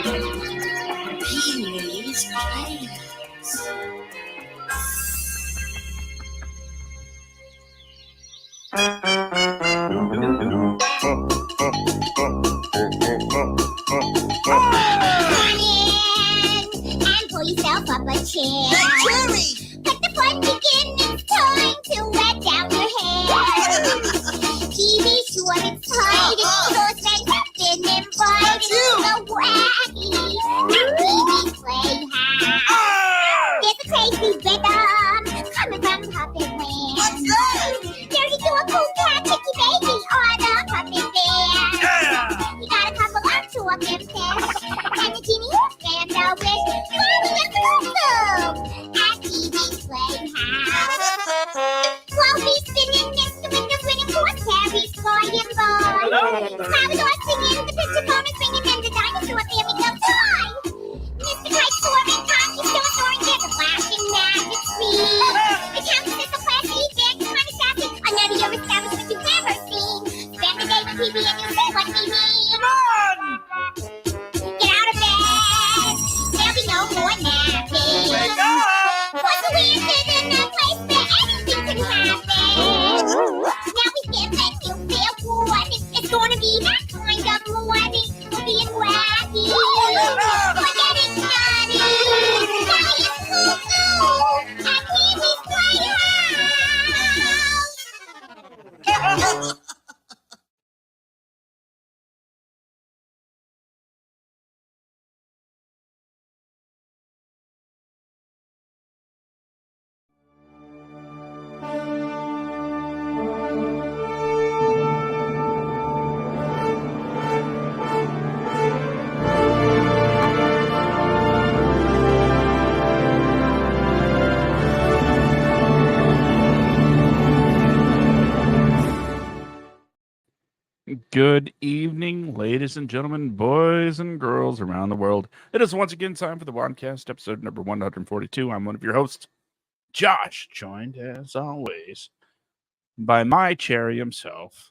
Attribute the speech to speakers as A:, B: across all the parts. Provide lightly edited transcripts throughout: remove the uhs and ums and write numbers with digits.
A: Pee-wee's Playhouse.
B: Pull yourself up a chair.
A: Cherry!
B: Let the fun begin. It's time to wet down your hair. TV sure excited. Those friends have been invited. The wacky TV Playhouse. There's a crazy rhythm coming from Puppet Land. There's a cool cat, Chicky Baby, or the Puppet Bear.
A: Yeah!
B: You got a couple of talking fish. And the genie who's stand a wish. At TV's Playhouse. While we spinning instruments, winning horse carries flying by. Salvador singing, the picture phone is ringing, and the dinosaur family comes by. Mr. Kite soaring, Conky still soaring, there's a flashing magic speed. The countess is a classy, dance kind of sassy, a nuttier establishment you've never seen. Spend the day with TV and you'll see what we mean.
A: Come on!
B: Get out of bed, there'll be no more napping.
A: Wake up!
B: What's the weird thing in a place where anything can happen? Now we can't make you feel warning. It's gonna be that kind of morning. We're being wacky. We're getting nutty. Now it's cuckoo at TV's Playhouse.
C: Good evening, ladies and gentlemen, boys and girls around the world. It is once again time for the WADcast, episode number 142. I'm one of your hosts, Josh, joined as always by my cherry himself,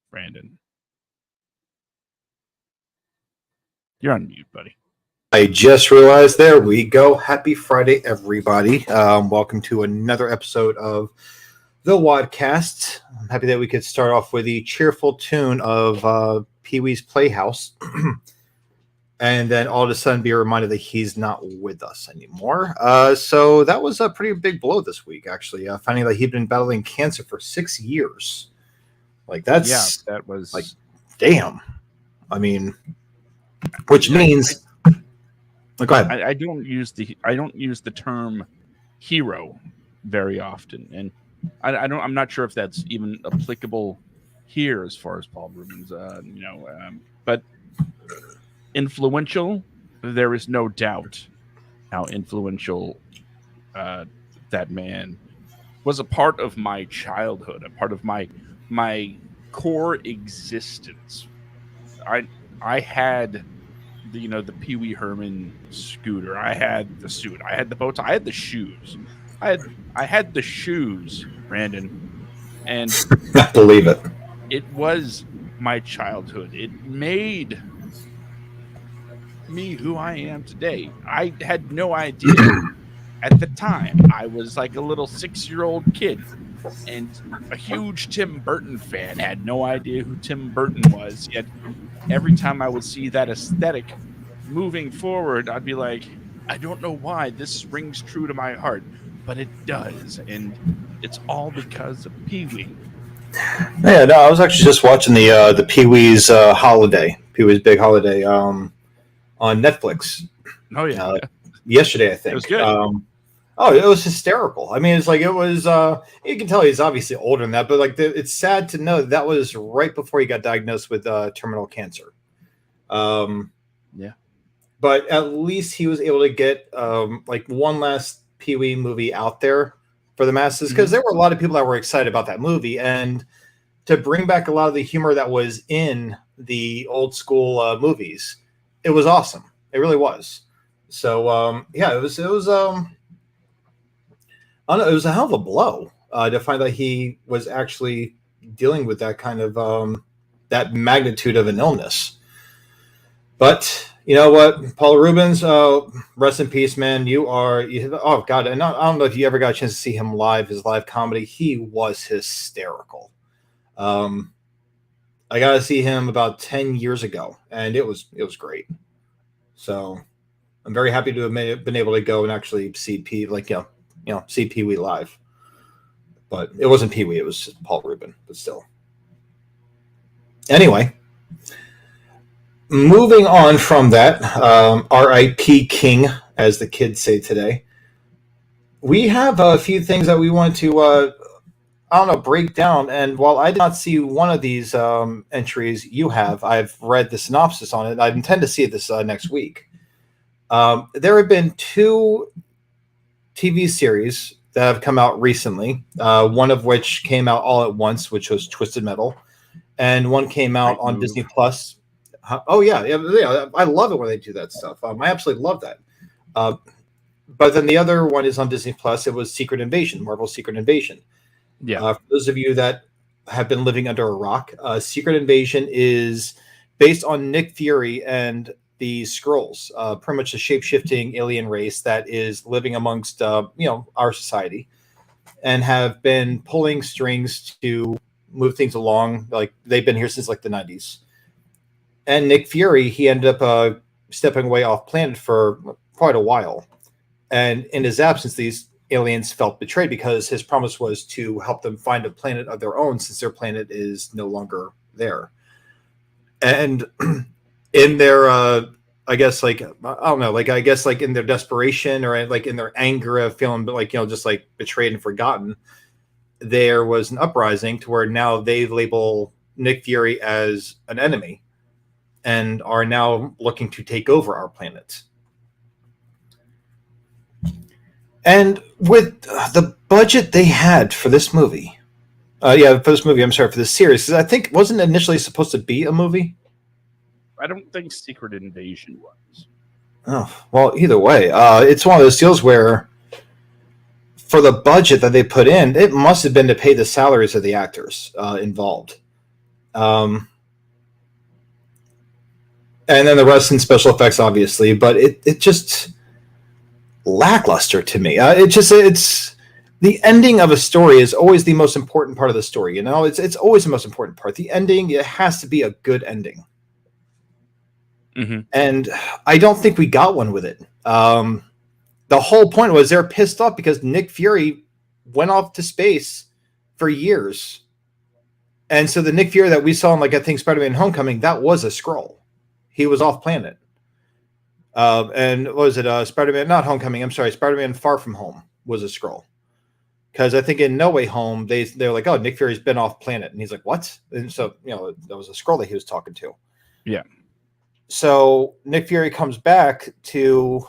C: Brandon. You're on mute, buddy.
D: I just realized, there we go. Happy Friday, everybody. Welcome to another episode of the WADcast. I'm happy that we could start off with the cheerful tune of Pee-wee's Playhouse. And then all of a sudden be reminded that he's not with us anymore. So that was a pretty big blow this week, actually. Finding that he'd been battling cancer for 6 years. Like, that's...
C: Yeah, that was...
D: Like, damn. I mean... Which means... Go ahead.
C: I don't use the term hero very often, and I'm not sure if that's even applicable here as far as Paul Rubens, but influential. There is no doubt how influential that man was. A part of my childhood, a part of my core existence. I had the Pee Wee Herman scooter. I had the suit. I had the bow tie. I had the shoes. I had the shoes, Brandon, and
D: I believe it.
C: It was my childhood. It made me who I am today. I had no idea at the time. I was like a little 6-year-old kid and a huge Tim Burton fan. Had no idea who Tim Burton was. Yet every time I would see that aesthetic moving forward, I'd be like, I don't know why this rings true to my heart, but it does, and it's all because of Pee-wee.
D: Yeah, no, I was actually just watching the Pee-wee's holiday, Pee-wee's Big Holiday, on Netflix.
C: Oh yeah,
D: yesterday I think.
C: It was good.
D: It was hysterical. I mean, it's like it was. You can tell he's obviously older than that, but like it's sad to know that was right before he got diagnosed with terminal cancer.
C: Yeah.
D: But at least he was able to get like one last Pee-wee movie out there for the masses, because there were a lot of people that were excited about that movie, and to bring back a lot of the humor that was in the old school movies, it was awesome. It really was. So yeah, it was. I don't know. It was a hell of a blow to find that he was actually dealing with that kind of that magnitude of an illness. But You know what, Paul Rubens, rest in peace, man. Oh God, and I don't know if you ever got a chance to see him live, his live comedy. He was hysterical. I got to see him about 10 years ago, and it was great. So I'm very happy to have been able to go and actually see see Pee Wee live. But it wasn't Pee Wee, it was Paul Rubin, but still. Anyway, moving on from that, R.I.P. King, as the kids say today, we have a few things that we want to, break down. And while I did not see one of these entries you have, I've read the synopsis on it. I intend to see it this next week. There have been 2 TV series that have come out recently, one of which came out all at once, which was Twisted Metal, and one came out on Disney Plus. Oh yeah, I love it when they do that stuff. I absolutely love that. But then the other one is on Disney Plus. It was Secret Invasion, Marvel's Secret Invasion.
C: Yeah.
D: For those of you that have been living under a rock, Secret Invasion is based on Nick Fury and the Skrulls, pretty much a shape-shifting alien race that is living amongst our society, and have been pulling strings to move things along. Like, they've been here since like the 90s. And Nick Fury, he ended up stepping away off planet for quite a while, and in his absence, these aliens felt betrayed because his promise was to help them find a planet of their own, since their planet is no longer there. And in their I guess in their desperation, or like in their anger of feeling just like betrayed and forgotten, there was an uprising to where now they label Nick Fury as an enemy and are now looking to take over our planet. And with the budget they had for this movie, for this series, because I think wasn't initially supposed to be a movie.
C: I don't think Secret Invasion was.
D: Oh, well, either way, it's one of those deals where for the budget that they put in, it must have been to pay the salaries of the actors involved. And then the rest in special effects, obviously, but it just lackluster to me. It's the ending of a story is always the most important part of the story. It's always the most important part. The ending, it has to be a good ending.
C: Mm-hmm.
D: And I don't think we got one with it. The whole point was they're pissed off because Nick Fury went off to space for years. And so the Nick Fury that we saw in, I think, Spider-Man Homecoming, that was a Skrull. He was off planet. And what was it? Spider-Man, not Homecoming, I'm sorry, Spider-Man Far From Home was a Skrull. Because I think in No Way Home, they're like, oh, Nick Fury's been off planet. And he's like, what? And so, that was a Skrull that he was talking to.
C: Yeah.
D: So Nick Fury comes back to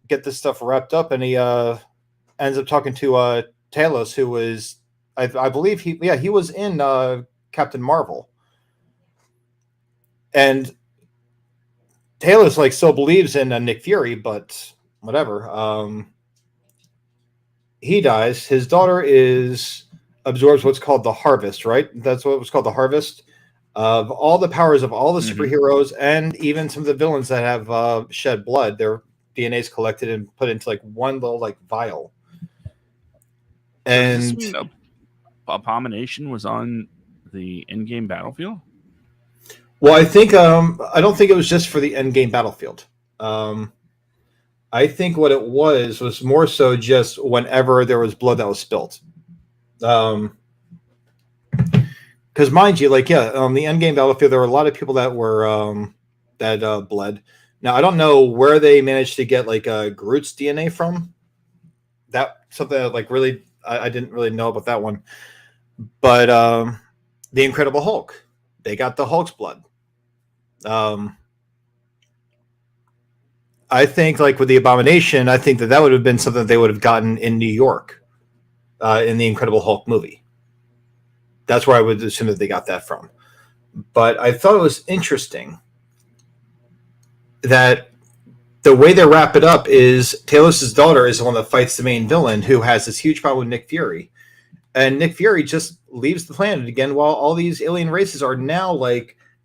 D: get this stuff wrapped up, and he ends up talking to Talos, who was, I believe he was in Captain Marvel. And Talos still believes in Nick Fury, but whatever. He dies. His daughter absorbs what's called the Harvest, right? That's what was called, the Harvest, of all the powers of all the superheroes, and even some of the villains that have shed blood. Their DNA is collected and put into one little vial. And
C: Does this mean Abomination was on the Endgame battlefield?
D: Well, I think I don't think it was just for the Endgame battlefield. I think what it was more so just whenever there was blood that was spilled. Because mind you, the Endgame battlefield, there were a lot of people that were that bled. Now I don't know where they managed to get Groot's DNA from. That something that really I didn't really know about that one. But the Incredible Hulk, they got the Hulk's blood. I think with the Abomination, I think that would have been something that they would have gotten in New York in the Incredible Hulk movie. That's where I would assume that they got that from. But I thought it was interesting that the way they wrap it up is Talos' daughter is the one that fights the main villain, who has this huge problem with Nick Fury. And Nick Fury just leaves the planet again while all these alien races are now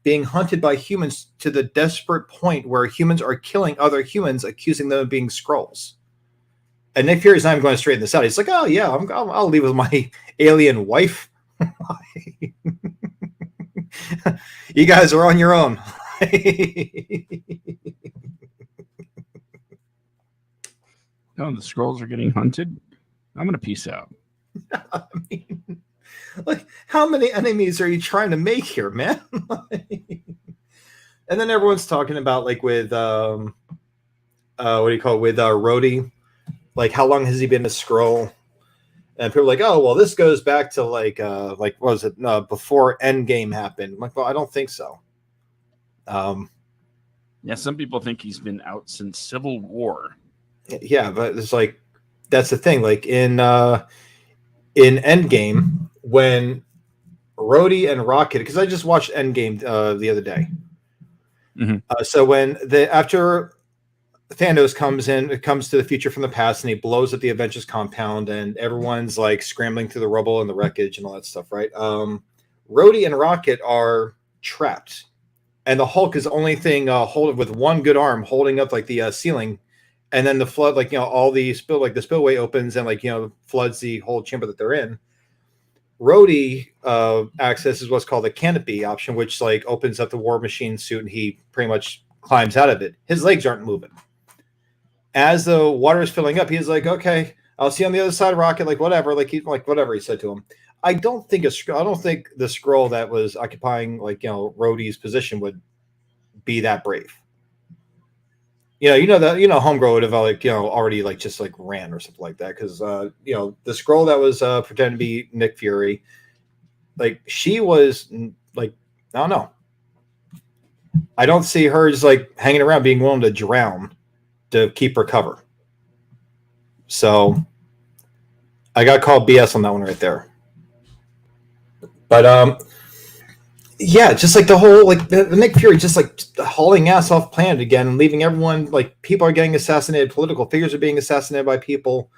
D: being hunted by humans to the desperate point where humans are killing other humans, accusing them of being Skrulls. And Nick Fury's not even going to straighten this out. He's like, oh, yeah, I'll leave with my alien wife. You guys are on your own.
C: No, the Skrulls are getting hunted. I'm going to peace out.
D: I mean, like, how many enemies are you trying to make here, man? And then everyone's talking about, like, with what do you call it? With Rhodey, like, how long has he been a Skrull? And people are like, oh, well, this goes back to like what was it before Endgame happened? I'm like, well, I don't think so.
C: Yeah, some people think he's been out since Civil War.
D: Yeah, but it's like that's the thing. Like in Endgame, when Rhodey and Rocket, because I just watched Endgame the other day.
C: Mm-hmm.
D: So when after Thanos comes to the future from the past, and he blows up the Avengers compound, and everyone's like scrambling through the rubble and the wreckage and all that stuff, right? Rhodey and Rocket are trapped, and the Hulk is the only thing holding with one good arm holding up like the ceiling, and then the flood, like all the the spillway opens and floods the whole chamber that they're in. Rhodey accesses what's called the canopy option, which like opens up the War Machine suit, and he pretty much climbs out of it. His legs aren't moving. As the water is filling up, he's like, "Okay, I'll see you on the other side, Rocket." Like whatever, whatever he said to him. I don't think the Skrull that was occupying Rhodey's position would be that brave. Homegirl would have already just ran or something like that, because the Skrull that was pretending to be Nick Fury, she was I don't know. I don't see her just hanging around being willing to drown to keep her cover. So I got called BS on that one right there. But yeah, just the whole the Nick Fury just hauling ass off planet again and leaving everyone people are getting assassinated, political figures are being assassinated by people.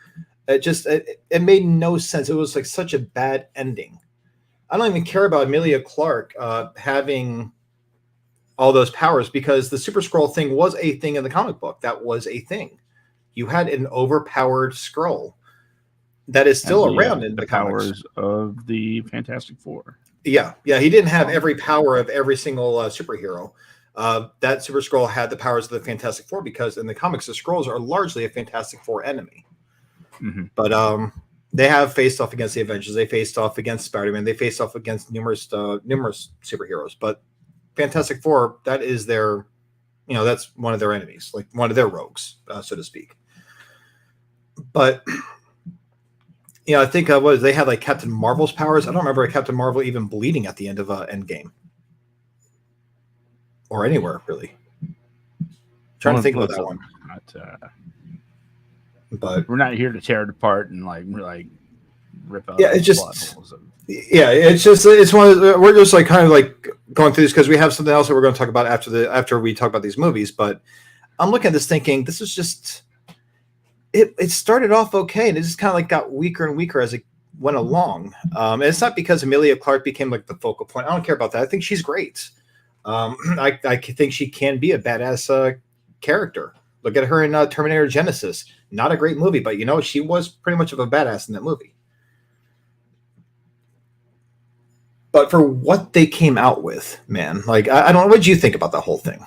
D: It made no sense. It was such a bad ending. I don't even care about Emilia Clarke having all those powers, because the Super Skrull thing was a thing in the comic book. That was a thing. You had an overpowered Skrull that is still around in the
C: powers
D: comics.
C: Of the Fantastic Four.
D: Yeah, he didn't have every power of every single superhero. That Super Skrull had the powers of the Fantastic Four, because in the comics, the Skrulls are largely a Fantastic Four enemy.
C: Mm-hmm.
D: But they have faced off against the Avengers. They faced off against Spider-Man. They faced off against numerous superheroes. But Fantastic Four, that is their, that's one of their enemies, one of their rogues, so to speak. But I think they had Captain Marvel's powers. I don't remember Captain Marvel even bleeding at the end of Endgame, or anywhere really. Trying to think about that one. But
C: we're not here to tear it apart and rip out.
D: Yeah, it's just. Yeah, it's one of we're just kind of going through this because we have something else that we're going to talk about after we talk about these movies. But I'm looking at this thinking this is just it started off okay, and it just kind of got weaker and weaker as it went along. And it's not because Emilia Clarke became the focal point. I don't care about that. I think she's great. I think she can be a badass character. Look at her in Terminator Genesis. Not a great movie, but she was pretty much of a badass in that movie. But for what they came out with, man, I don't know. What did you think about the whole thing?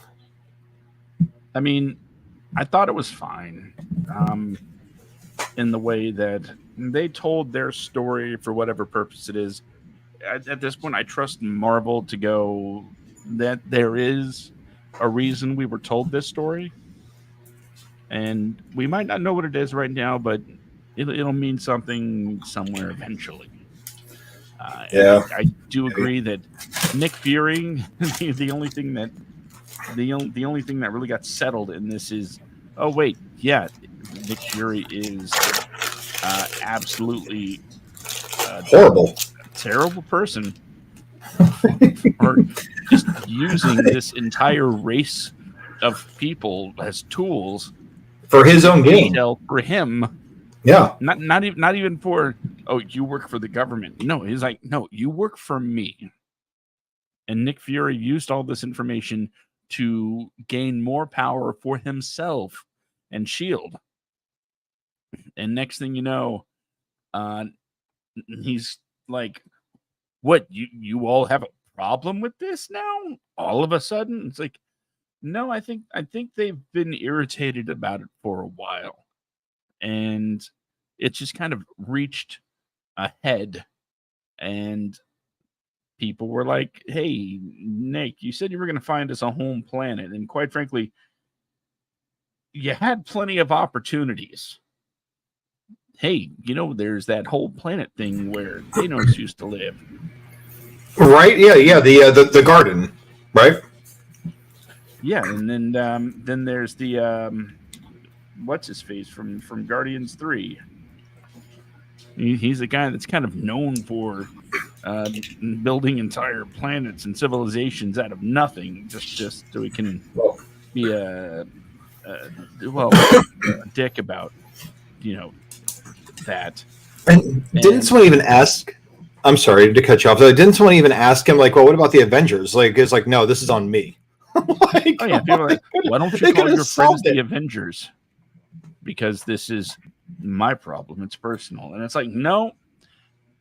C: I mean, I thought it was fine in the way that they told their story for whatever purpose it is. At this point, I trust Marvel to go that there is a reason we were told this story. And we might not know what it is right now, but it'll mean something somewhere eventually.
D: Yeah,
C: I do agree that Nick Fury, the only thing that really got settled in this is, oh wait, yeah, Nick Fury is absolutely
D: horrible,
C: terrible person for just using this entire race of people as tools
D: for his own gain,
C: for him.
D: Yeah,
C: not even for, oh, you work for the government. No, he's like, no, you work for me. And Nick Fury used all this information to gain more power for himself and S.H.I.E.L.D. And next thing you know, he's like, what, you all have a problem with this now? All of a sudden? It's like, no, I think they've been irritated about it for a while. And it's just kind of reached a head. And people were like, hey, Nick, you said you were going to find us a home planet. And quite frankly, you had plenty of opportunities. Hey, there's that whole planet thing where Thanos used to live.
D: Right? Yeah. The garden, right?
C: Yeah, and then there's the what's his face from Guardians 3. He's a guy that's kind of known for building entire planets and civilizations out of nothing, just so he can be a dick about that.
D: And didn't someone even ask? I'm sorry to cut you off. Didn't someone even ask him, like, well, what about the Avengers? Like, it's like, no, this is on me.
C: Like, oh yeah, people are like, why don't you call your friends the Avengers? Because this is my problem. It's personal. And it's like, no,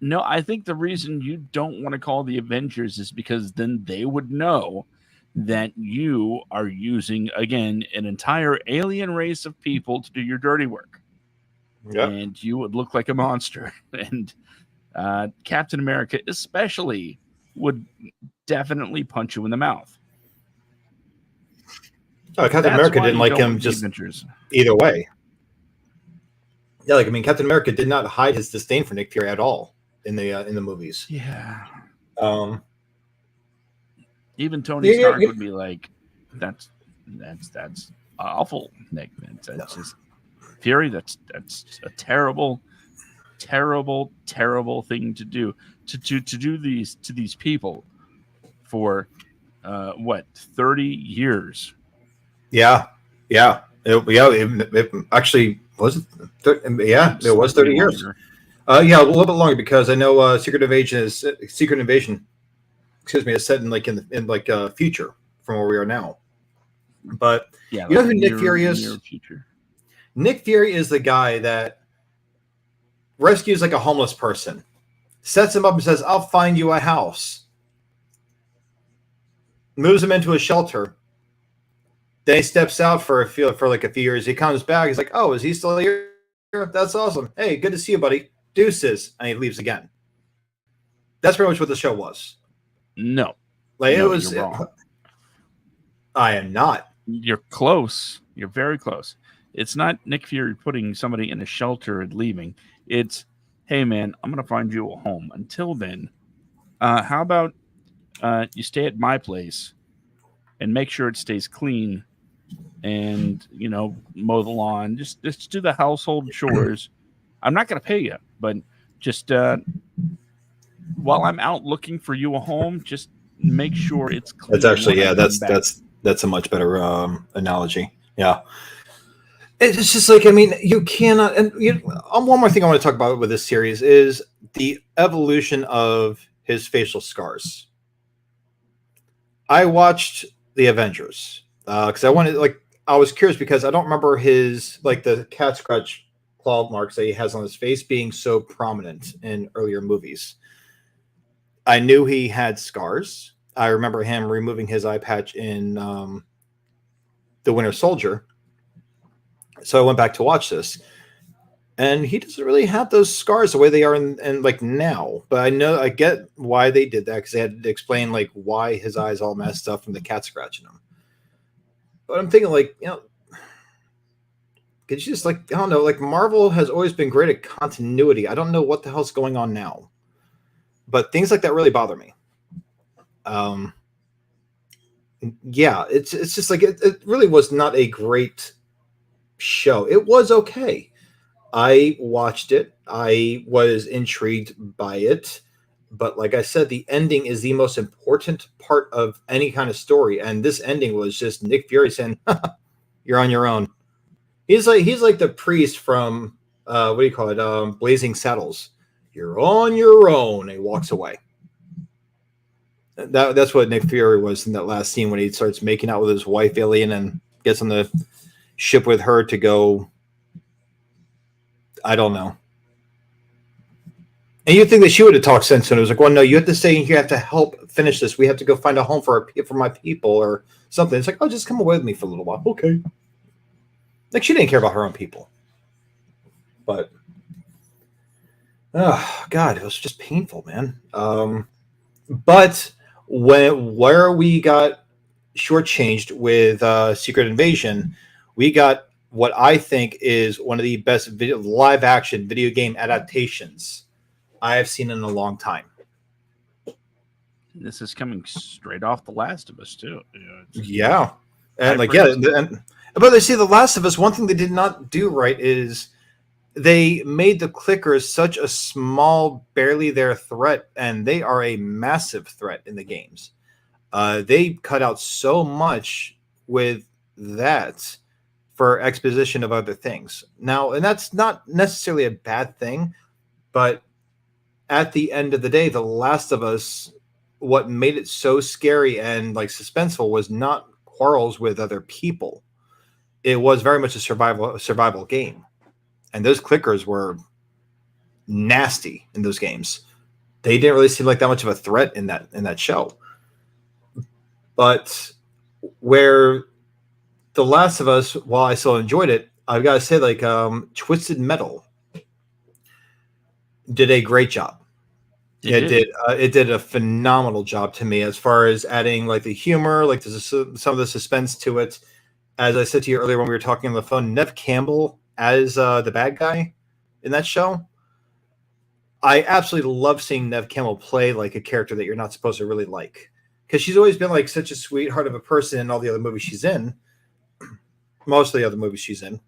C: I think the reason you don't want to call the Avengers is because then they would know that you are using, again, an entire alien race of people to do your dirty work. Yep. And you would look like a monster. And Captain America especially would definitely punch you in the mouth.
D: Oh, Captain America didn't like him just either way. Yeah, like, I mean, Captain America did not hide his disdain for Nick Fury at all in the movies.
C: Yeah. Even Tony Stark would be like, "That's awful, Nick. That's just Fury. That's a terrible, terrible, terrible thing to do. To do these to these people for 30 years."
D: Yeah. It actually was. It was 30 years. Yeah, a little bit longer because I know Secret Invasion. Excuse me, is set in future from where we are now. But
C: yeah,
D: you know who Nick Fury is? Nick Fury is the guy that rescues like a homeless person, sets him up and says, "I'll find you a house." Moves him into a shelter. Then he steps out for a few years. He comes back. He's like, "Oh, is he still here? That's awesome. Hey, good to see you, buddy. Deuces." And he leaves again. That's pretty much what the show was.
C: No.
D: It was. You're wrong. I am not.
C: You're close. You're very close. It's not Nick Fury putting somebody in a shelter and leaving. It's, hey, man, I'm going to find you a home. Until then, how about you stay at my place and make sure it stays clean and, mow the lawn. Just do the household chores. I'm not going to pay you, but just while I'm out looking for you a home, just make sure it's clean.
D: That's actually, that's a much better analogy. Yeah. It's just like, I mean, you cannot, and one more thing I want to talk about with this series is the evolution of his facial scars. I watched the Avengers because I was curious because I don't remember his, the cat scratch claw marks that he has on his face being so prominent in earlier movies. I knew he had scars. I remember him removing his eye patch in The Winter Soldier. So I went back to watch this. And he doesn't really have those scars the way they are in now. But I get why they did that because they had to explain why his eyes all messed up from the cat scratching him. But I'm thinking could you just I don't know, Marvel has always been great at continuity. I don't know what the hell's going on now. But things like that really bother me. Yeah, it's just it really was not a great show. It was okay. I watched it. I was intrigued by it. But like I said, the ending is the most important part of any kind of story. And this ending was just Nick Fury saying, "You're on your own." He's like the priest from what do you call it? Blazing Saddles. "You're on your own." And he walks away. That's what Nick Fury was in that last scene when he starts making out with his wife alien and gets on the ship with her to go. I don't know. And you'd think that she would have talked sense, and it was like, well, no, you have to stay here. You have to help finish this. We have to go find a home for my people or something. It's like, oh, just come away with me for a little while. Okay. Like, she didn't care about her own people. But, oh, God, it was just painful, man. But where we got shortchanged with Secret Invasion, we got what I think is one of the best live action video game adaptations I have seen in a long time.
C: This is coming straight off The Last of Us too.
D: Yeah, and like but they see The Last of Us. One thing they did not do right is they made the clickers such a small, barely there threat, and they are a massive threat in the games. They cut out so much with that for exposition of other things. Now, and that's not necessarily a bad thing, but at the end of the day, The Last of Us, what made it so scary and like suspenseful was not quarrels with other people. It was very much a survival game. And those clickers were nasty in those games. They didn't really seem like that much of a threat in that show. But where The Last of Us, while I still enjoyed it, I've got to say, like, Twisted Metal did a great job. It did a phenomenal job to me as far as adding like the humor, like some of the suspense to it. As I said to you earlier when we were talking on the phone, Neve Campbell as the bad guy in that show. I absolutely love seeing Neve Campbell play like a character that you're not supposed to really like, because she's always been like such a sweetheart of a person in all the other movies she's in. Most of the other movies she's in.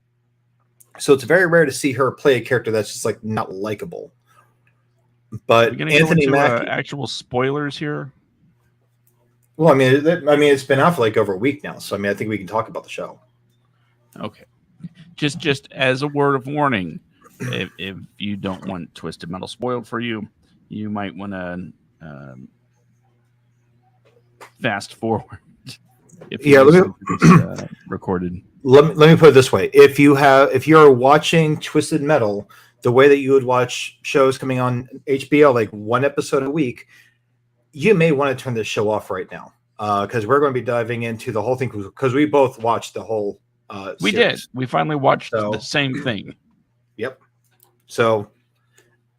D: So it's very rare to see her play a character that's just like not likable. But Anthony Mackie,
C: actual spoilers here.
D: Well, I mean, it's been out for like over a week now, so I mean, I think we can talk about the show.
C: Okay, just as a word of warning, if you don't want Twisted Metal spoiled for you, you might want to fast forward. If recorded.
D: Let me put it this way: if you're watching Twisted Metal the way that you would watch shows coming on HBO, like one episode a week, you may want to turn this show off right now, because we're going to be diving into the whole thing, because we both watched the whole
C: we series. We finally watched the same thing.
D: Yep. So,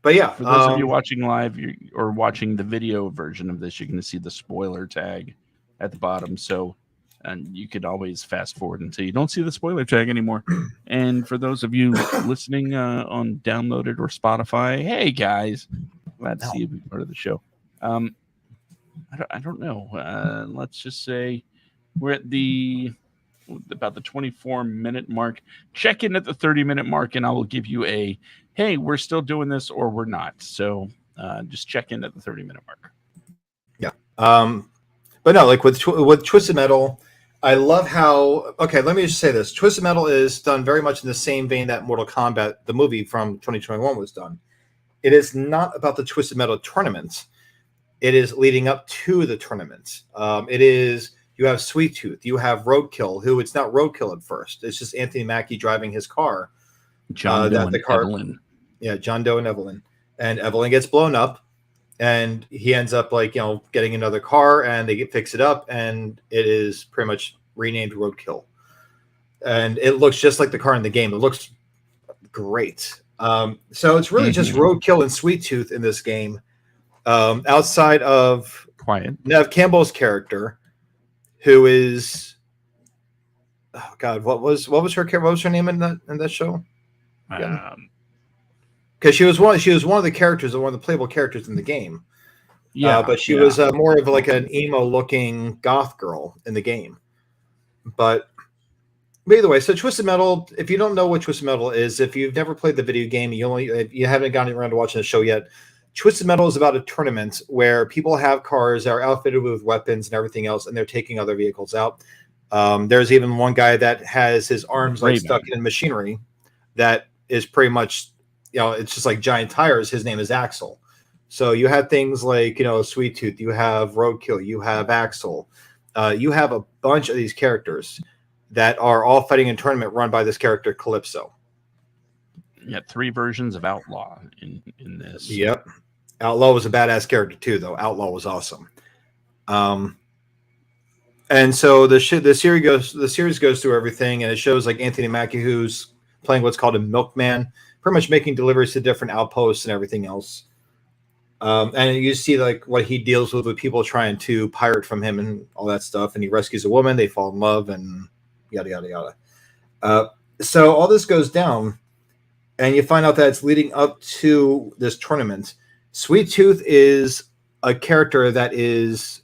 D: but yeah,
C: for those of you watching live or watching the video version of this, you're going to see the spoiler tag at the bottom. So, and you could always fast forward until you don't see the spoiler tag anymore. And for those of you listening on Downloaded or Spotify, hey guys, glad to see you be part of the show. I don't know. Let's just say we're at about the 24-minute mark. Check in at the 30-minute mark, and I will give you a, hey, we're still doing this or we're not. So just check in at the 30-minute mark.
D: Yeah. But no, like with Twisted Metal, I love how, okay, let me just say this. Twisted Metal is done very much in the same vein that Mortal Kombat, the movie from 2021, was done. It is not about the Twisted Metal tournament. It is leading up to the tournament. It is, you have Sweet Tooth, you have Roadkill, who it's not Roadkill at first. It's just Anthony Mackie driving his car.
C: John Doe and Evelyn.
D: Yeah, John Doe and Evelyn. And Evelyn gets blown up. And he ends up getting another car, and they fix it up, and it is pretty much renamed Roadkill. And it looks just like the car in the game. It looks great. So it's really just Roadkill and Sweet Tooth in this game. Outside of Neve Campbell's character, who is, oh God, what was her name in that show? Because she was one of the characters, one of the playable characters in the game. Yeah, but she was more of like an emo-looking goth girl in the game. But either way, so Twisted Metal. If you don't know what Twisted Metal is, if you've never played the video game, you haven't gotten around to watching the show yet. Twisted Metal is about a tournament where people have cars that are outfitted with weapons and everything else, and they're taking other vehicles out. There's even one guy that has his arms like stuck in machinery that is pretty much, it's just like giant tires. His name is Axel. So you had things like, Sweet Tooth, you have Roadkill, you have Axel, you have a bunch of these characters that are all fighting in a tournament run by this character Calypso.
C: Yeah, 3 versions of Outlaw in this.
D: Yep. Outlaw was a badass character too, though. Outlaw was awesome. And so the series goes through everything, and it shows like Anthony Mackie, who's playing what's called a milkman, pretty much making deliveries to different outposts and everything else. And you see like what he deals with people trying to pirate from him and all that stuff. And he rescues a woman, they fall in love, and yada yada yada. So all this goes down, and you find out that it's leading up to this tournament. Sweet Tooth is a character that is,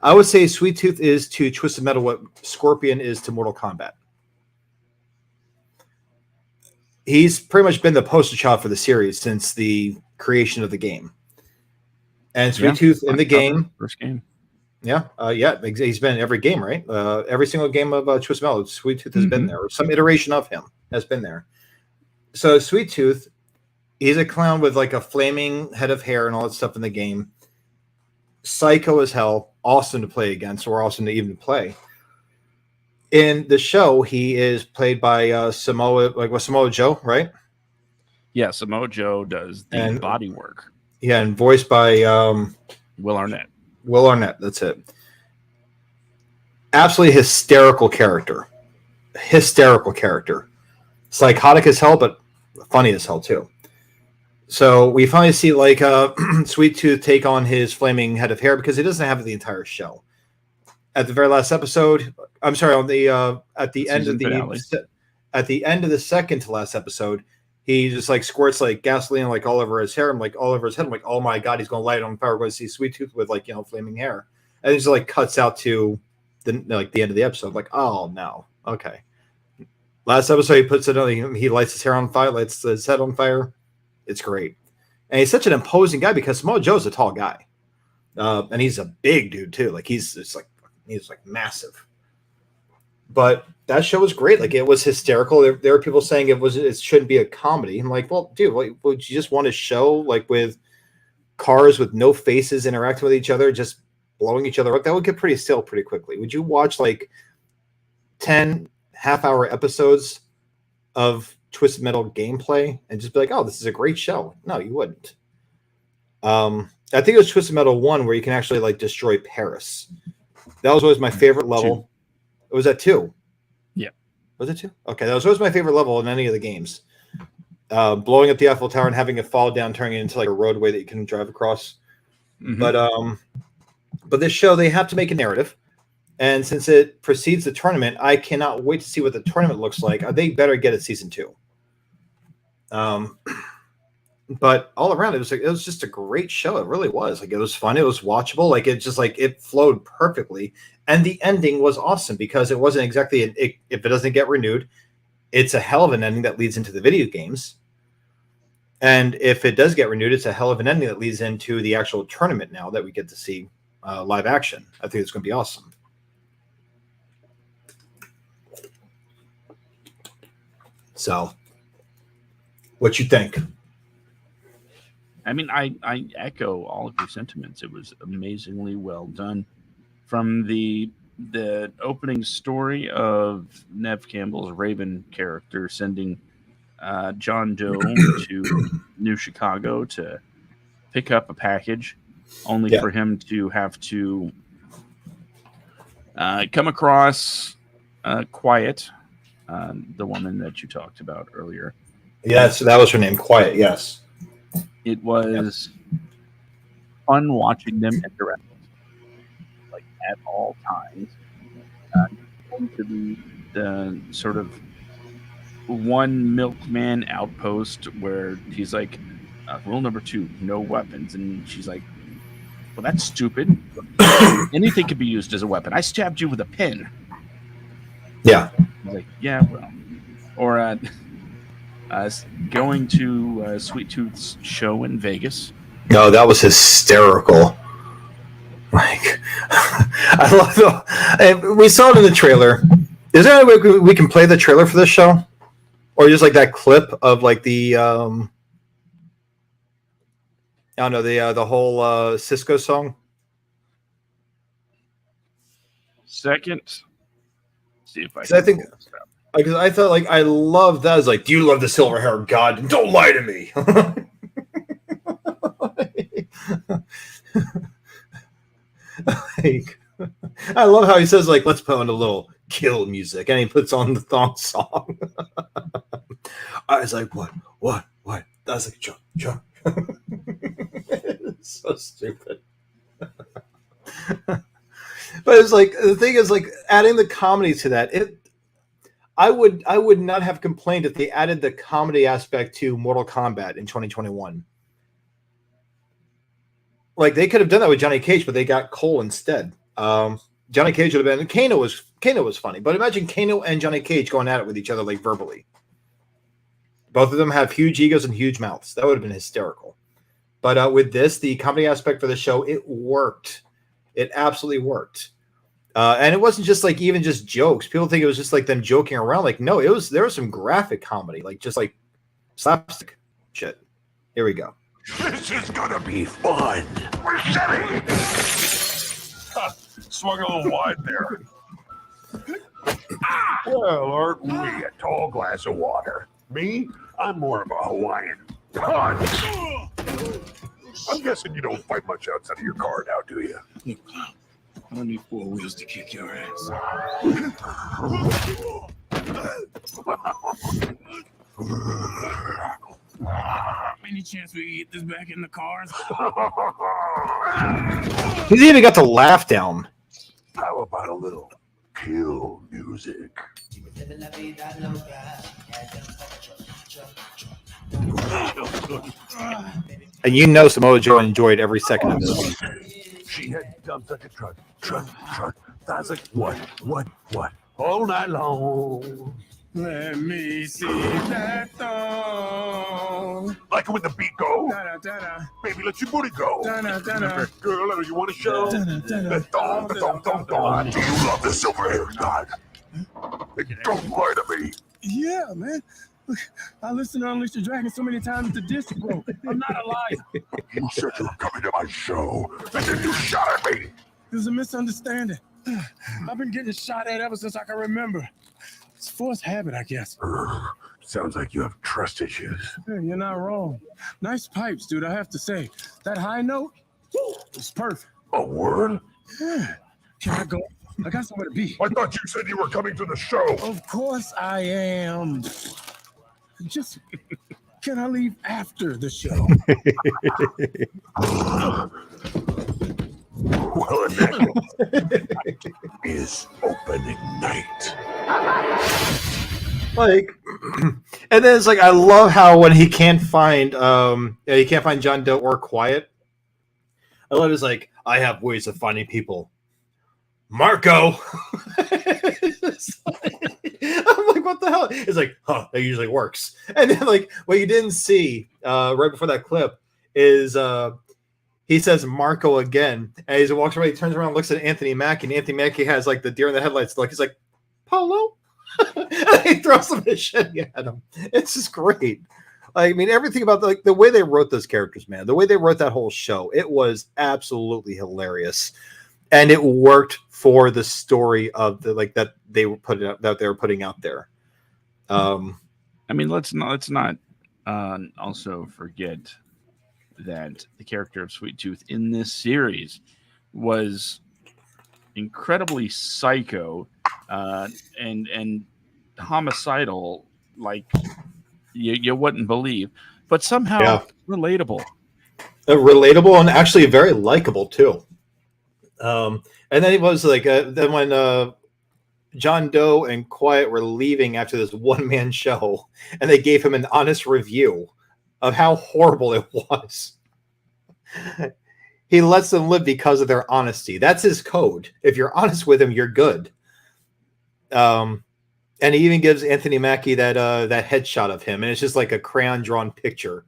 D: I would say Sweet Tooth is to Twisted Metal what Scorpion is to Mortal Kombat. He's pretty much been the poster child for the series since the creation of the game. And Sweet Tooth in the game.
C: First game.
D: Yeah. He's been in every game, right? Every single game of Twisted Metal, Sweet Tooth has been there. Or some iteration of him has been there. So Sweet Tooth, he's a clown with like a flaming head of hair and all that stuff in the game. Psycho as hell, awesome to play against, or awesome to even play. In the show, he is played by Samoa Joe, right?
C: Yeah, Samoa Joe does the body work.
D: Yeah, and voiced by
C: Will Arnett.
D: Will Arnett, that's it. Absolutely hysterical character. Psychotic as hell, but funny as hell too. So we finally see like Sweet Tooth take on his flaming head of hair because he doesn't have it the entire show. At the very last episode, I'm sorry, on the at the end of the second to last episode, he just like squirts like gasoline like all over his hair. I'm like all over his head. I'm like, oh my god, he's gonna light it on fire. We're gonna see Sweet Tooth with like flaming hair, and it just like cuts out to the end of the episode. I'm like, oh no, okay. Last episode, he puts it on. He lights his hair on fire, lights his head on fire. It's great, and he's such an imposing guy because Samoa Joe's a tall guy, and he's a big dude too. Like he's like massive. But that show was great. Like it was hysterical. There were people saying it shouldn't be a comedy. I'm like, well, dude, would you just want a show like with cars with no faces interacting with each other, just blowing each other up? That would get pretty stale pretty quickly. Would you watch like 10 half-hour episodes of Twisted Metal gameplay and just be like, oh, this is a great show? No, you wouldn't. I think it was Twisted Metal 1 where you can actually like destroy Paris. That was always my favorite level. 2. Was that 2?
C: Yeah.
D: Was it 2? Okay, that was always my favorite level in any of the games. Blowing up the Eiffel Tower and having it fall down, turning it into like a roadway that you can drive across. Mm-hmm. But this show, they have to make a narrative. And since it precedes the tournament, I cannot wait to see what the tournament looks like. They better get it season 2. But all around, it was just a great show. It really was. Like it was fun. It was watchable. Like it just like it flowed perfectly. And the ending was awesome because it wasn't exactly if it doesn't get renewed, it's a hell of an ending that leads into the video games. And if it does get renewed, it's a hell of an ending that leads into the actual tournament now that we get to see live action. I think it's going to be awesome. So, what you think?
C: I mean, I echo all of your sentiments. It was amazingly well done. From the opening story of Nev Campbell's Raven character sending John Doe to New Chicago to pick up a package, only for him to have to come across Quiet, the woman that you talked about earlier.
D: Yes, that was her name, Quiet, yes.
C: It was fun watching them interact, like at all times. To be the sort of one milkman outpost where he's like, rule number 2, no weapons, and she's like, well, that's stupid. Anything could be used as a weapon. I stabbed you with a pin.
D: Yeah.
C: He's like, yeah, well, or going to Sweet Tooth's show in Vegas.
D: No, that was hysterical. Like, I love it. We saw it in the trailer. Is there any way we can play the trailer for this show? Or just like that clip of like the I don't know the whole Cisco song.
C: Second, see if I.
D: I think because I thought like I love that. I was like, do you love the silver haired god? Don't lie to me. Like, I love how he says like, let's put on a little kill music, and he puts on the thong song. I was like, what? That's like jump. It's so stupid. But it's like the thing is like adding the comedy to that. I would not have complained if they added the comedy aspect to Mortal Kombat in 2021. Like they could have done that with Johnny Cage, but they got Cole instead. Johnny Cage would have been. Kano was funny, but imagine Kano and Johnny Cage going at it with each other like verbally. Both of them have huge egos and huge mouths. That would have been hysterical. But with this, the comedy aspect for the show, it worked. It absolutely worked. And it wasn't just like even just jokes. People think it was just like them joking around. Like, no, there was some graphic comedy, like just like slapstick shit. Here we go.
E: This is gonna be fun. We're setting. Swung a little wide there. Well, aren't we a tall glass of water? Me? I'm more of a Hawaiian punch. I'm guessing you don't fight much outside of your car now, do you?
F: Look, clown, I don't need 4 wheels to kick your ass. Any chance we can get this back in the cars?
D: He's even got the laugh down.
E: How about a little kill music?
D: And you know Samoa Joe enjoyed every second of this.
E: She had dumped like a truck. That's like, what? All night long.
F: Let me see that thong.
E: Like it when the beat go.
F: Da-da-da-da.
E: Baby, let your booty go.
F: Da-da-da-da.
E: Girl, you want to show?
F: Da-da-da-da.
E: The thong. Do you love the silver hair god? Don't lie to me.
F: Yeah, man. Look, I listened to Unleash the Dragon so many times the disc broke. I'm not a liar.
E: You said you were coming to my show, and then you shot at me.
F: There's a misunderstanding. I've been getting shot at ever since I can remember. It's forced habit, I guess.
E: Sounds like you have trust issues.
F: Yeah, you're not wrong. Nice pipes, dude, I have to say. That high note was perfect.
E: A word?
F: Yeah. Can I go? I got somewhere to be.
E: I thought you said you were coming to the show.
F: Of course I am. Just, can I leave after the show?
E: Well, and that is opening night.
D: Like, and then it's like I love how when he can't find John Doe or Quiet. I love it's like I have ways of finding people. Marco. I'm like, what the hell? It's like, that usually works. And then like what you didn't see right before that clip is he says Marco again, and he walks away, he turns around, looks at Anthony Mackie, and Anthony Mackie has like the deer in the headlights look. He's like, Polo? And he throws some shit at him. It's just great. I mean, everything about the way they wrote those characters, man, the way they wrote that whole show, it was absolutely hilarious. And it worked for the story of the that they were putting out there.
C: I mean, let's not also forget that the character of Sweet Tooth in this series was incredibly psycho and homicidal, like you wouldn't believe, but somehow relatable.
D: Relatable and actually very likable too. And then it was like then when John Doe and Quiet were leaving after this one-man show, and they gave him an honest review of how horrible it was. He lets them live because of their honesty. That's his code. If you're honest with him, you're good. And he even gives Anthony Mackie that headshot of him, and it's just like a crayon-drawn picture.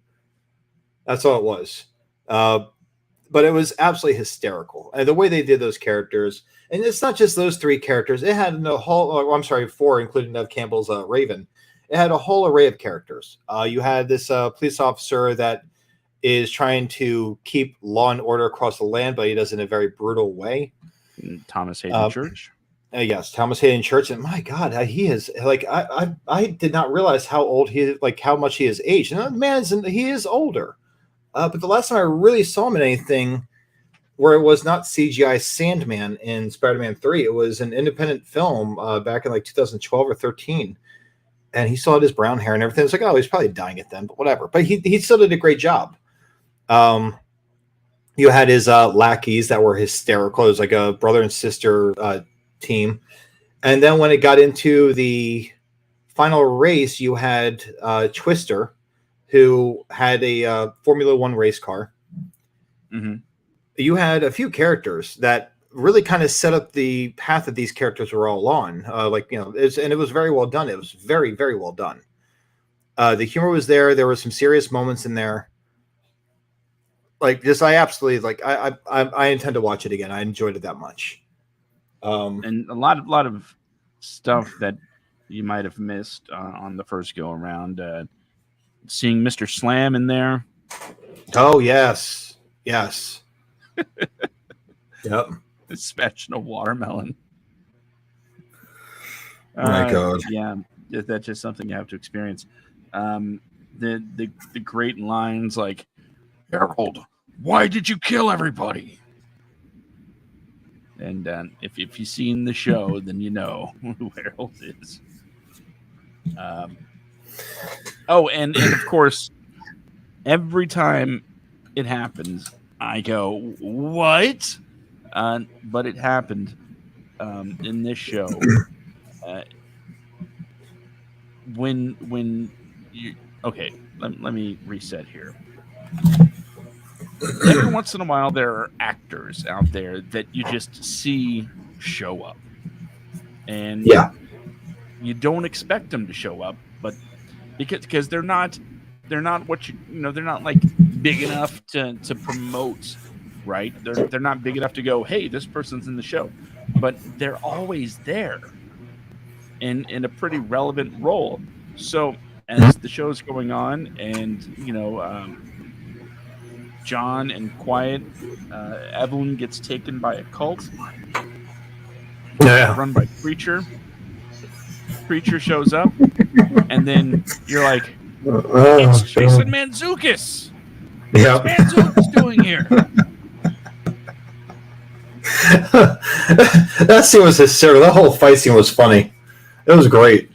D: That's all it was. But it was absolutely hysterical. And the way they did those characters, and it's not just those 3 characters. It had a whole, 4, including Nev Campbell's Raven. It had a whole array of characters. You had this police officer that is trying to keep law and order across the land, but he does it in a very brutal way.
C: Thomas Hayden Church.
D: Yes, Thomas Hayden Church, and my God, he is like I did not realize how old he is, like how much he has aged. And the man he is older. But the last time I really saw him in anything where it was not CGI Sandman in Spider-Man 3, it was an independent film back in like 2012 or 13. And he still had his brown hair and everything. It's like, oh, he's probably dying it then, but whatever. But he still did a great job. You had his lackeys that were hysterical. It was like a brother and sister team. And then when it got into the final race, you had Twister, who had a Formula One race car.
C: Mm-hmm.
D: You had a few characters that really kind of set up the path that these characters were all on. And it was very well done. It was very, very well done. The humor was there. There were some serious moments in there. Like this, I absolutely like. I intend to watch it again. I enjoyed it that much.
C: And a lot of stuff that you might have missed on the first go around. Seeing Mr. Slam in there.
D: Oh yes. Yep.
C: Smashing a watermelon.
D: Oh my God.
C: Yeah, that's just something you have to experience. The great lines like, Harold, why did you kill everybody? And if you've seen the show, then you know who Harold is. And of course, every time it happens, I go, what? But it happened in this show. When you let me reset here. Every once in a while, there are actors out there that you just see show up, and you don't expect them to show up, but because they're not what they're not like big enough to promote, right? They're not big enough to go, hey, this person's in the show, but they're always there in a pretty relevant role. So as the show's going on, and John and Quiet, Evelyn gets taken by a cult run by Preacher. Preacher shows up, and then you're like, it's Jason Mantzoukas.
D: Yeah.
C: What's Mantzoukas doing here?
D: That scene was hysterical. That whole fight scene was funny. It was great.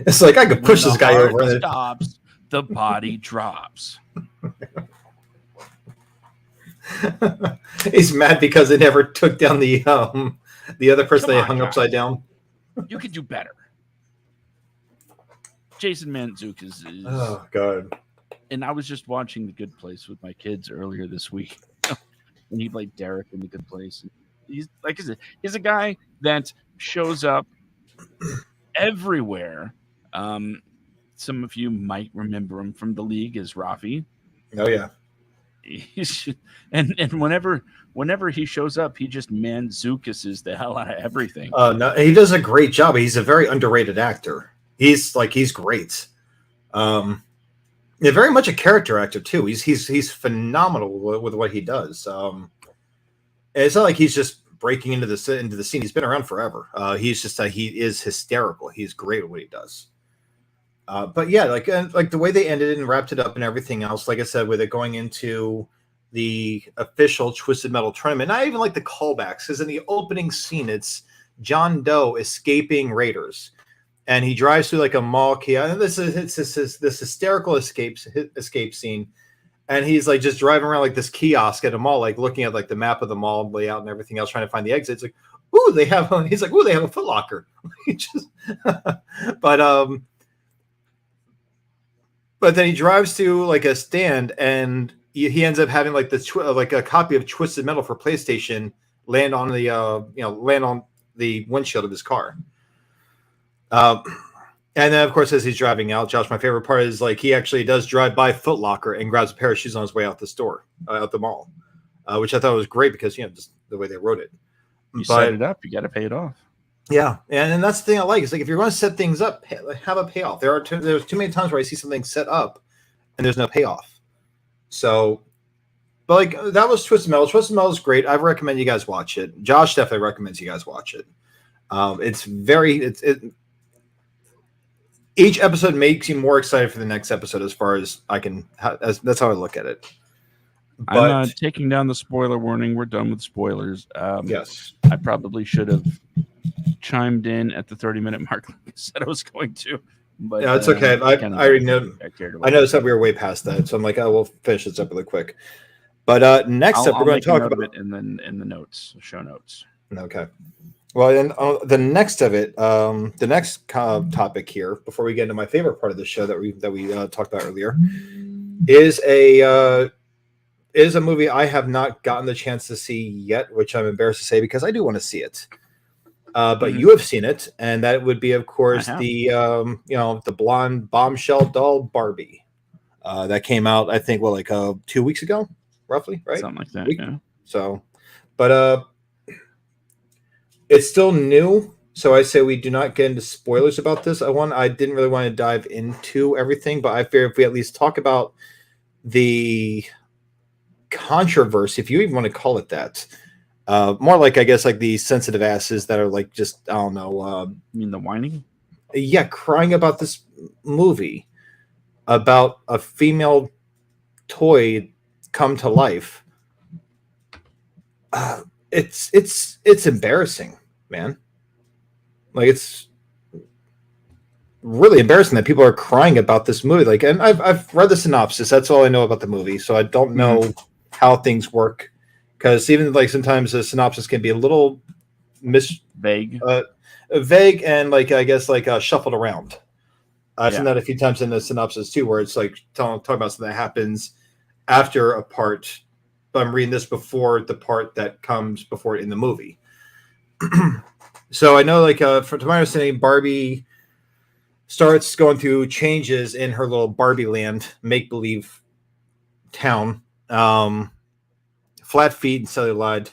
D: It's like I could push this guy over.
C: Stops, the body drops.
D: He's mad because they never took down the other person they hung upside down.
C: You could do better. Jason Mantzoukas is.
D: Oh God!
C: And I was just watching The Good Place with my kids earlier this week, and he played Derek in The Good Place. He's like I said, he's a guy that shows up everywhere. Some of you might remember him from The League as Rafi.
D: Oh yeah.
C: And whenever he shows up, he just Mantzoukas the hell out of everything.
D: No, he does a great job. He's a very underrated actor. He's great. Very much a character actor too. He's phenomenal with what he does. It's not like he's just breaking into the scene. He's been around forever. He's just he is hysterical. He's great at what he does. But yeah, like the way they ended it and wrapped it up and everything else, like I said, with it going into the official Twisted Metal tournament. And I even like the callbacks, because in the opening scene, it's John Doe escaping raiders, and he drives through like a mall kiosk. And this hysterical escape scene, and he's like just driving around like this kiosk at a mall, like looking at like the map of the mall layout and everything else, trying to find the exit. It's like, ooh, they have a Foot Locker. But then he drives to like a stand, and he ends up having like like a copy of Twisted Metal for PlayStation land on the windshield of his car. And then of course, as he's driving out, Josh, my favorite part is like he actually does drive by Foot Locker and grabs a pair of shoes on his way out the store, out the mall, which I thought was great because just the way they wrote it.
C: You set it up, you got to pay it off.
D: Yeah, and that's the thing I like. It's like if you're going to set things up, have a payoff. There's too many times where I see something set up and there's no payoff. So, but like that was Twisted Metal. Twisted Metal is great. I recommend you guys watch it. Josh definitely recommends you guys watch it. It's very each episode makes you more excited for the next episode. As far as I can, that's how I look at it. But
C: I'm taking down the spoiler warning. We're done with spoilers.
D: Yes,
C: I probably should have chimed in at the 30-minute mark like I said I was going to. But
D: yeah, it's okay. I already know. I noticed that we were way past that, so I'm like, oh, we'll finish this up really quick. But next up, we're going to talk about
C: it in the notes, show notes.
D: Okay. Well, then the next of it, the next topic here, before we get into my favorite part of the show that we talked about earlier, is a movie I have not gotten the chance to see yet, which I'm embarrassed to say because I do want to see it. But you have seen it, and that would be, of course, the the blonde bombshell doll Barbie that came out, I think, 2 weeks ago, roughly, right?
C: Something like that. Yeah.
D: So, but it's still new, so I say we do not get into spoilers about this. I didn't really want to dive into everything, but I fear if we at least talk about the controversy, if you even want to call it that. More like, I guess, like the sensitive asses that are like, just, I don't know.
C: You mean the whining?
D: Yeah, crying about this movie about a female toy come to life. It's embarrassing, man. Like, it's really embarrassing that people are crying about this movie. Like, and I've read the synopsis. That's all I know about the movie, so I don't know how things work. Because even like sometimes the synopsis can be a little
C: vague,
D: and like, I guess, like shuffled around. I've seen that a few times in the synopsis too, where it's like talking about something that happens after a part, but I'm reading this before the part that comes before it in the movie. So I know, like, to my understanding, Barbie starts going through changes in her little Barbie land, make believe town. Flat feet and cellulite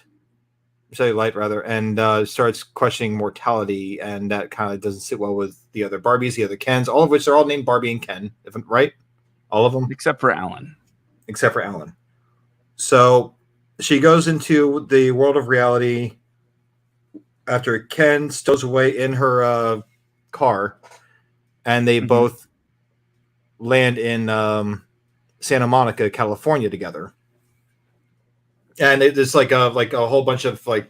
D: rather, and starts questioning mortality, and that kind of doesn't sit well with the other Barbies, the other Kens, all of which are all named Barbie and Ken, right? All of them
C: except for Alan.
D: So she goes into the world of reality after Ken stows away in her car, and they both land in Santa Monica, California together. And it's like a whole bunch of like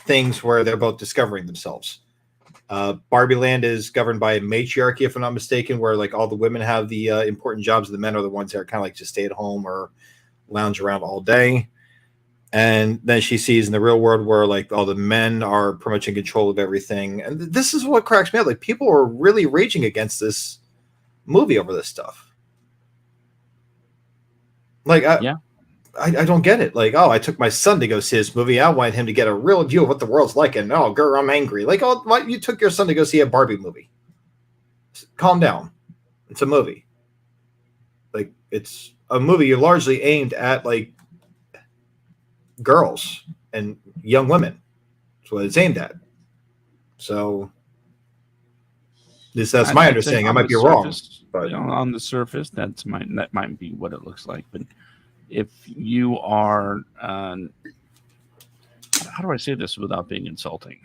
D: things where they're both discovering themselves. Barbie Land is governed by a matriarchy, if I'm not mistaken, where like all the women have the important jobs, and the men are the ones that are kind of like just stay at home or lounge around all day. And then she sees in the real world where like all the men are pretty much in control of everything. And this is what cracks me up. Like, people are really raging against this movie over this stuff. Like, I don't get it. Like, oh, I took my son to go see this movie. I wanted him to get a real view of what the world's like. And, oh, girl, I'm angry. Like, oh, why you took your son to go see a Barbie movie? Calm down. It's a movie. Like, it's a movie you're largely aimed at, like, girls and young women. That's what it's aimed at. So, that's my understanding. I might be wrong. But
C: on the surface, that might be what it looks like. But if you are, how do I say this without being insulting?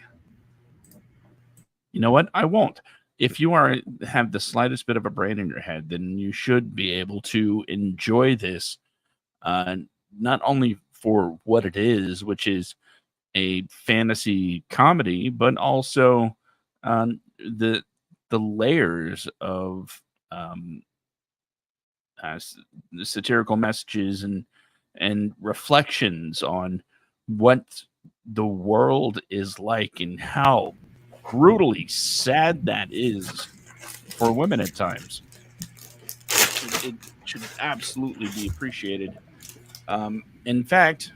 C: You know what? I won't. If you have the slightest bit of a brain in your head, then you should be able to enjoy this, not only for what it is, which is a fantasy comedy, but also the layers of satirical messages and reflections on what the world is like and how brutally sad that is for women at times. It should absolutely be appreciated. In fact,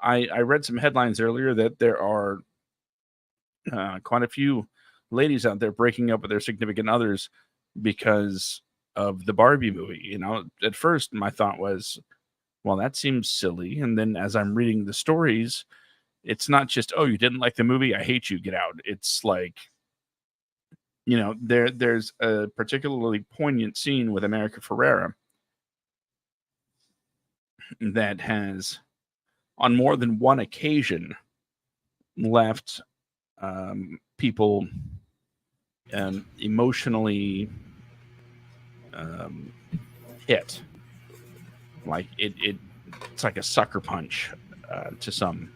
C: I read some headlines earlier that there are quite a few ladies out there breaking up with their significant others because of the Barbie movie. You know, at first my thought was, well, that seems silly. And then as I'm reading the stories, it's not just, oh, you didn't like the movie, I hate you, get out. It's like there's a particularly poignant scene with America Ferrera that has, on more than one occasion, left people emotionally hit. Like it's like a sucker punch to some.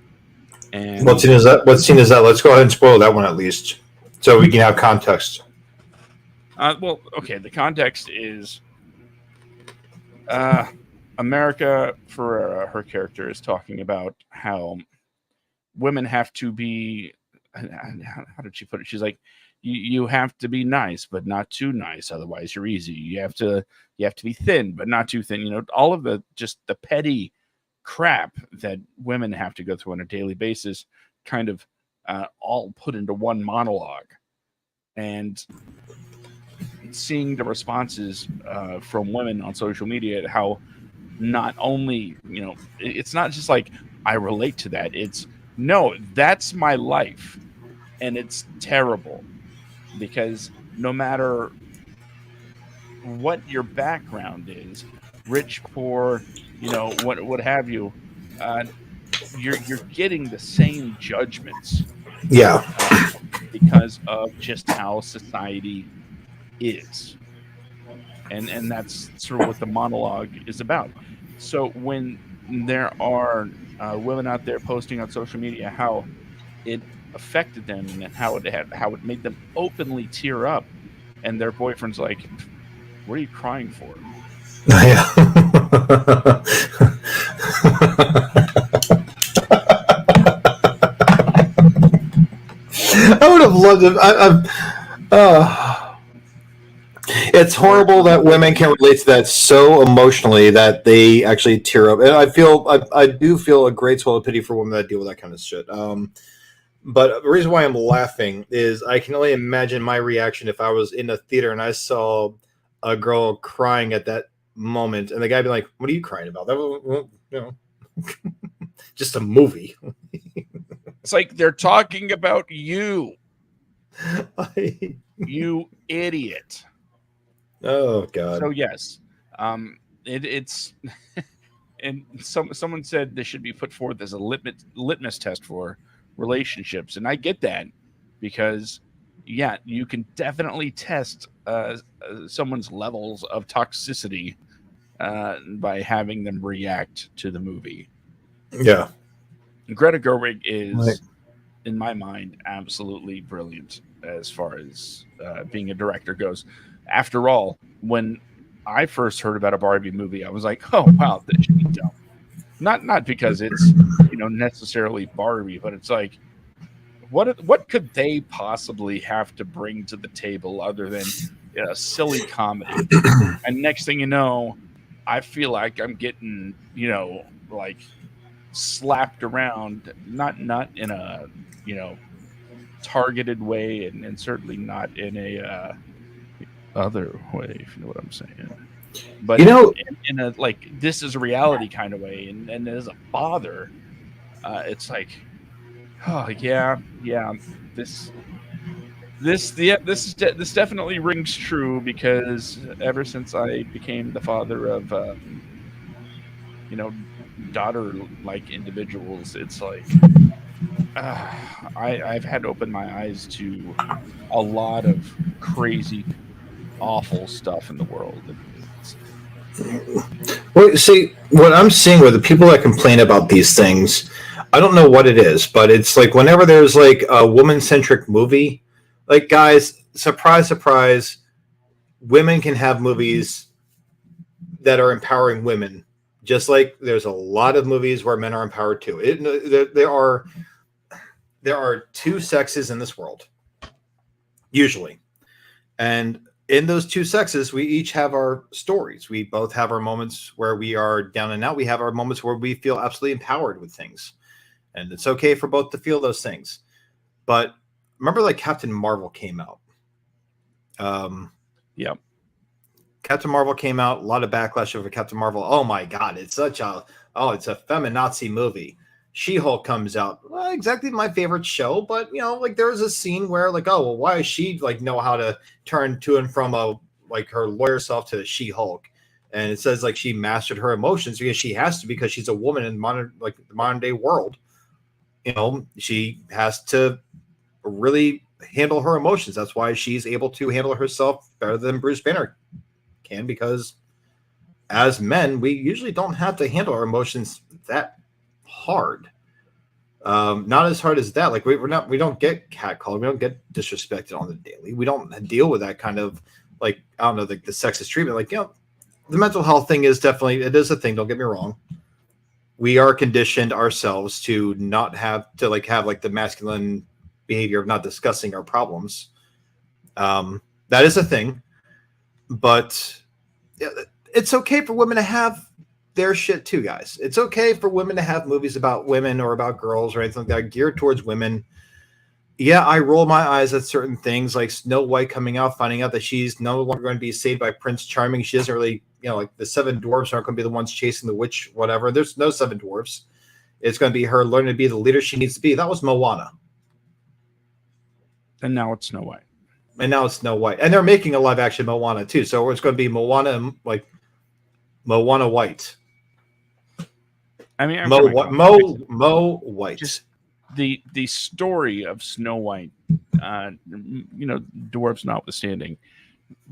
C: And
D: what scene is that? Let's go ahead and spoil that one at least, so we can have context.
C: Well, okay. The context is America Ferrera, her character, is talking about how women have to be. How did she put it? She's like, you have to be nice, but not too nice, otherwise you're easy. You have to be thin, but not too thin. All of the petty crap that women have to go through on a daily basis, kind of all put into one monologue. And seeing the responses from women on social media, how not only, it's not just like I relate to that. It's no, that's my life. And it's terrible because no matter what your background is, rich, poor, what have you, you're getting the same judgments.
D: Yeah.
C: Because of just how society is. And that's sort of what the monologue is about. So when there are women out there posting on social media how it affected them and how it made them openly tear up, and their boyfriend's like, "What are you crying for?"
D: Yeah. I would have loved it. It's horrible that women can relate to that so emotionally that they actually tear up. And I do feel a great swell of pity for women that deal with that kind of shit. But the reason why I'm laughing is I can only imagine my reaction if I was in a theater and I saw a girl crying at that moment, and the guy be like, "What are you crying about? That was, just a movie."
C: It's like they're talking about you. You idiot.
D: Oh God.
C: So yes, it's and someone said this should be put forth as a litmus test for relationships, and I get that because you can definitely test someone's levels of toxicity by having them react to the movie.
D: Yeah.
C: Greta Gerwig is,
D: right,
C: in my mind, absolutely brilliant as far as being a director goes. After all, when I first heard about a Barbie movie, I was like, "Oh wow, this should be dumb." Not because it's necessarily Barbie, but it's like, what could they possibly have to bring to the table other than a silly comedy? And next thing you know, I feel like I'm getting like slapped around, not in a targeted way, and certainly not in a other way, if you know what I'm saying. But in a like this is a reality kind of way, and as a father, it's like, oh yeah, this definitely rings true, because ever since I became the father of daughter like individuals, it's like I've had to open my eyes to a lot of crazy, awful stuff in the world.
D: Well, see, what I'm seeing with the people that complain about these things, I don't know what it is, but it's like whenever there's like a woman-centric movie, like, guys, surprise, surprise, women can have movies that are empowering women, just like there's a lot of movies where men are empowered too. There are two sexes in this world, usually, and in those two sexes, we each have our stories. We both have our moments where we are down and out. We have our moments where we feel absolutely empowered with things. And it's okay for both to feel those things. But remember, like, Captain Marvel came out.
C: Yeah.
D: Captain Marvel came out. A lot of backlash over Captain Marvel. Oh my God. It's a feminazi movie. She-Hulk comes out. Well, exactly my favorite show, but like there's a scene where like, oh well, why does she like know how to turn to and from her lawyer self to She-Hulk? And it says like she mastered her emotions because she has to, because she's a woman in the modern day world. She has to really handle her emotions. That's why she's able to handle herself better than Bruce Banner can, because as men, we usually don't have to handle our emotions that hard. Not as hard as that. Like we don't get catcalled. We don't get disrespected on the daily. We don't deal with that kind of like, I don't know, the sexist treatment. Like, the mental health thing is definitely, it is a thing. Don't get me wrong. We are conditioned ourselves to not have the masculine behavior of not discussing our problems. That is a thing, but it's okay for women to have their shit too, guys. It's okay for women to have movies about women or about girls or anything like that geared towards women. Yeah, I roll my eyes at certain things like Snow White coming out, finding out that she's no longer going to be saved by Prince Charming. She doesn't really, like the 7 dwarves aren't going to be the ones chasing the witch, whatever. There's no 7 dwarves. It's going to be her learning to be the leader she needs to be. That was Moana.
C: And now it's Snow White.
D: And they're making a live action Moana too. So it's going to be Moana and like Moana White.
C: I mean,
D: Mo White.
C: Just the story of Snow White, dwarves notwithstanding,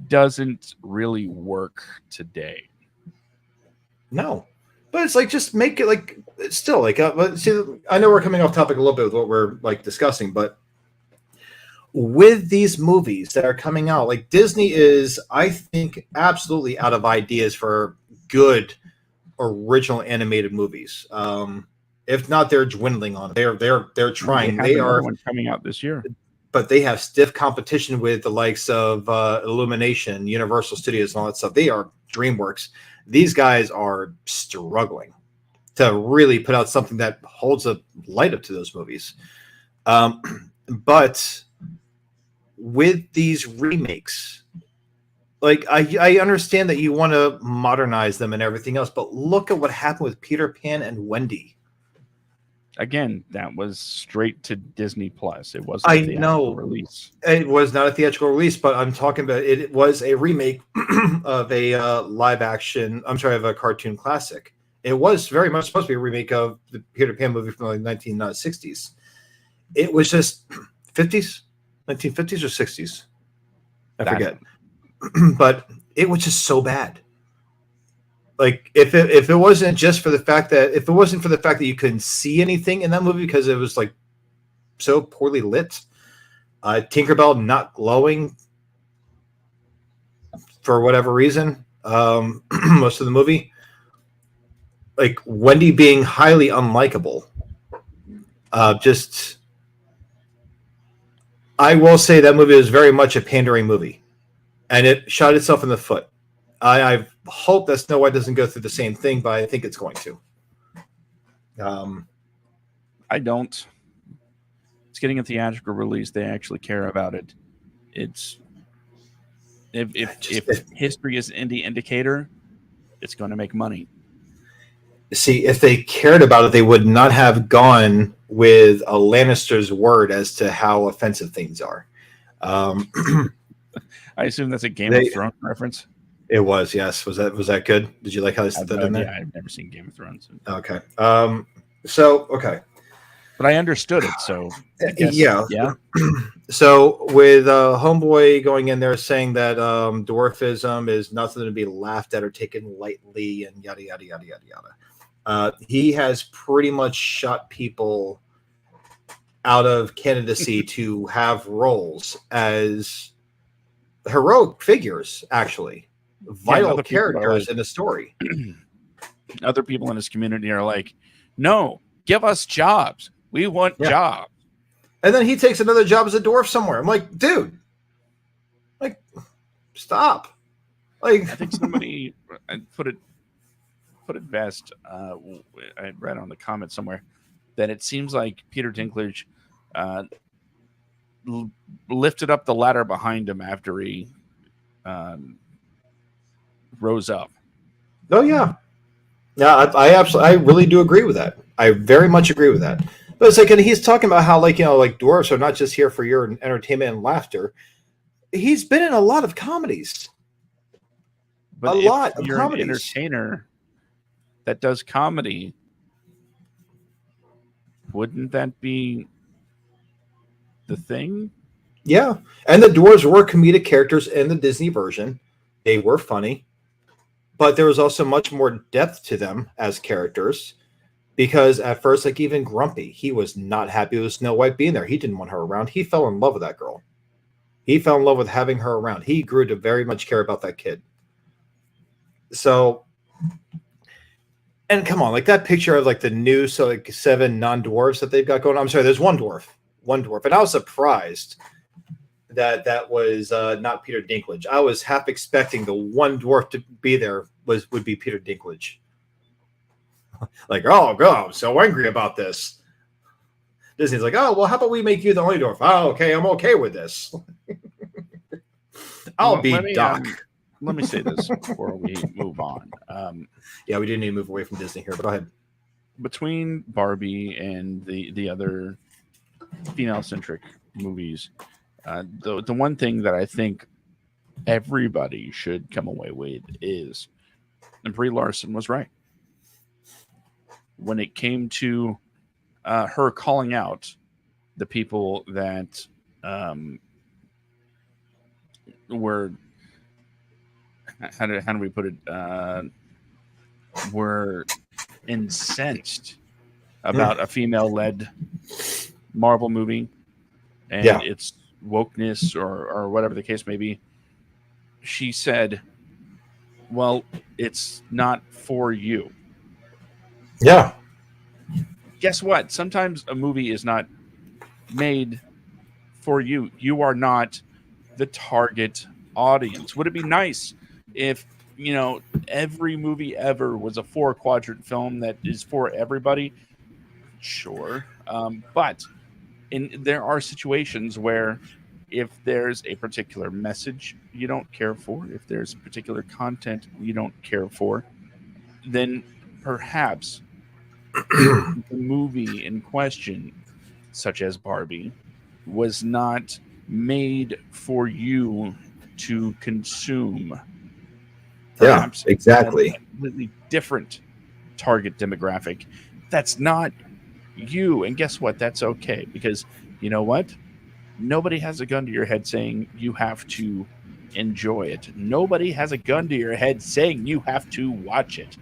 C: doesn't really work today.
D: No, but it's like, just make it like, it's still like, see, I know we're coming off topic a little bit with what we're like discussing, but with these movies that are coming out, like Disney is, I think, absolutely out of ideas for good original animated movies. If not, they're dwindling on it. They're trying. They are
C: one coming out this year,
D: but they have stiff competition with the likes of Illumination, Universal Studios, and all that stuff. They are DreamWorks. These guys are struggling to really put out something that holds a light up to those movies. But with these remakes, like I understand that you want to modernize them and everything else, but look at what happened with Peter Pan and Wendy.
C: Again, that was straight to Disney Plus. It wasn't a theatrical release.
D: It was not a theatrical release, but I'm talking about it was a remake of a live action. I'm sorry, of a cartoon classic. It was very much supposed to be a remake of the Peter Pan movie from the 1960s. It was just 1950s or 60s. I forget. But it was just so bad. Like if it wasn't just for the fact that you couldn't see anything in that movie because it was like so poorly lit, Tinkerbell not glowing for whatever reason, most of the movie, like Wendy being highly unlikable, just I will say that movie is very much a pandering movie, and it shot itself in the foot. I hope that Snow White doesn't go through the same thing, but I think it's going to.
C: I don't. It's getting a theatrical release. They actually care about it. It's if history is any indicator, it's going to make money.
D: See, if they cared about it, they would not have gone with a Lannister's word as to how offensive things are.
C: I assume that's a Game of Thrones reference.
D: It was, yes. Was that good? Did you like how they said that in there?
C: Yeah, I've never seen Game of Thrones.
D: Okay. Okay.
C: But I understood it, so I guess,
D: yeah.
C: Yeah.
D: So with Homeboy going in there saying that dwarfism is nothing to be laughed at or taken lightly and yada yada yada yada yada. He has pretty much shut people out of candidacy to have roles as heroic figures, actually. Vital characters in the story.
C: Other people in his community are like, no, give us jobs. We want jobs.
D: And then he takes another job as a dwarf somewhere. I'm like, dude, like, stop. Like,
C: I think somebody put it best. I read on the comment somewhere that it seems like Peter Dinklage lifted up the ladder behind him after he rose up.
D: Oh yeah, I really do agree with that. I very much agree with that. But it's like, and he's talking about how, like, like dwarves are not just here for your entertainment and laughter. He's been in a lot of comedies.
C: But
D: a lot of
C: you're
D: comedies.
C: An entertainer that does comedy, wouldn't that be the thing?
D: Yeah. And the dwarves were comedic characters in the Disney version. They were funny. But there was also much more depth to them as characters. Because at first, like even Grumpy, he was not happy with Snow White being there. He didn't want her around. He fell in love with that girl. He fell in love with having her around. He grew to very much care about that kid. So, and come on, like that picture of like the new 7 non-dwarves that they've got going on. I'm sorry, there's one dwarf, and I was surprised that was not Peter Dinklage. I was half expecting the one dwarf to be there would be Peter Dinklage. Like, oh god, I'm so angry about this. Disney's like, oh well, how about we make you the only dwarf? Oh, okay, I'm okay with this. I'll be Doc.
C: Let me say this before we move on.
D: Yeah, we do need to move away from Disney here, but go ahead.
C: Between Barbie and the other female-centric movies, the one thing that I think everybody should come away with is, and Brie Larson was right when it came to her calling out the people that were, how do we put it? Were incensed about a female-led Marvel movie and its wokeness or whatever the case may be. She said, well, it's not for you.
D: Yeah.
C: Guess what? Sometimes a movie is not made for you. You are not the target audience. Would it be nice if, every movie ever was a 4-quadrant film that is for everybody? Sure. But there are situations where if there's a particular message you don't care for, if there's particular content you don't care for, then perhaps the movie in question, such as Barbie, was not made for you to consume. Perhaps
D: exactly.
C: A completely different target demographic. That's not you. And guess what? That's okay. Because you know what? Nobody has a gun to your head saying you have to enjoy it. Nobody has a gun to your head saying you have to watch it.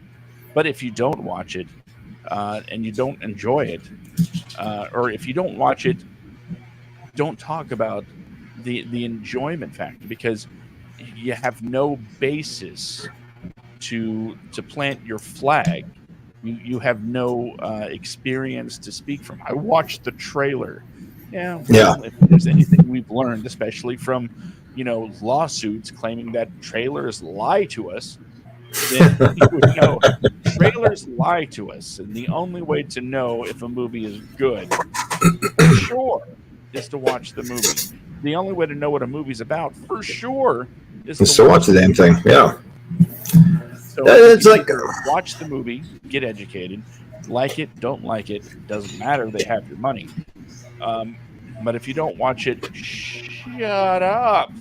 C: But if you don't watch it and you don't enjoy it, or if you don't watch it, don't talk about the enjoyment factor, because you have no basis to plant your flag. You have no experience to speak from. I watched the trailer. If there's anything we've learned, especially from lawsuits claiming that trailers lie to us, then you would know trailers lie to us, and the only way to know if a movie is good, for sure, is to watch the movie. The only way to know what a movie's about, for sure, is to
D: watch the damn thing. Yeah.
C: So
D: it's like
C: watch the movie, get educated, like it, don't like it, doesn't matter. They have your money. But if you don't watch it, shut up.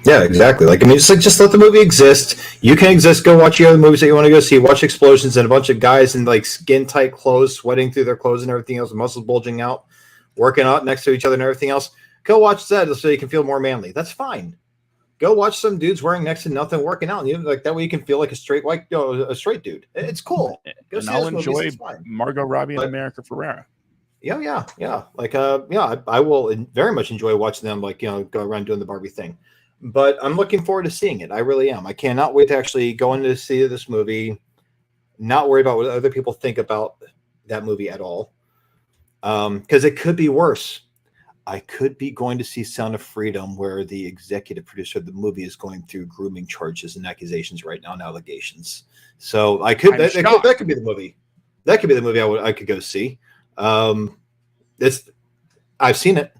D: Yeah, exactly. Like, I mean, it's like, just let the movie exist. You can exist. Go watch the other movies that you want to go see. Watch explosions and a bunch of guys in like skin tight clothes, sweating through their clothes and everything else, muscles bulging out, working out next to each other and everything else. Go watch that so you can feel more manly. That's fine. Go watch some dudes wearing next to nothing working out. And like that way you can feel like a straight a straight dude. It's cool. Go
C: and I'll enjoy Margot Robbie and America Ferrera.
D: Yeah. Like, I will very much enjoy watching them, like, go around doing the Barbie thing. But I'm looking forward to seeing it. I really am. I cannot wait to actually go in to see this movie. Not worry about what other people think about that movie at all. Because it could be worse. I could be going to see Sound of Freedom, where the executive producer of the movie is going through grooming charges and accusations right now, and allegations. So that could be the movie. That could be the movie I could go see. I've seen it,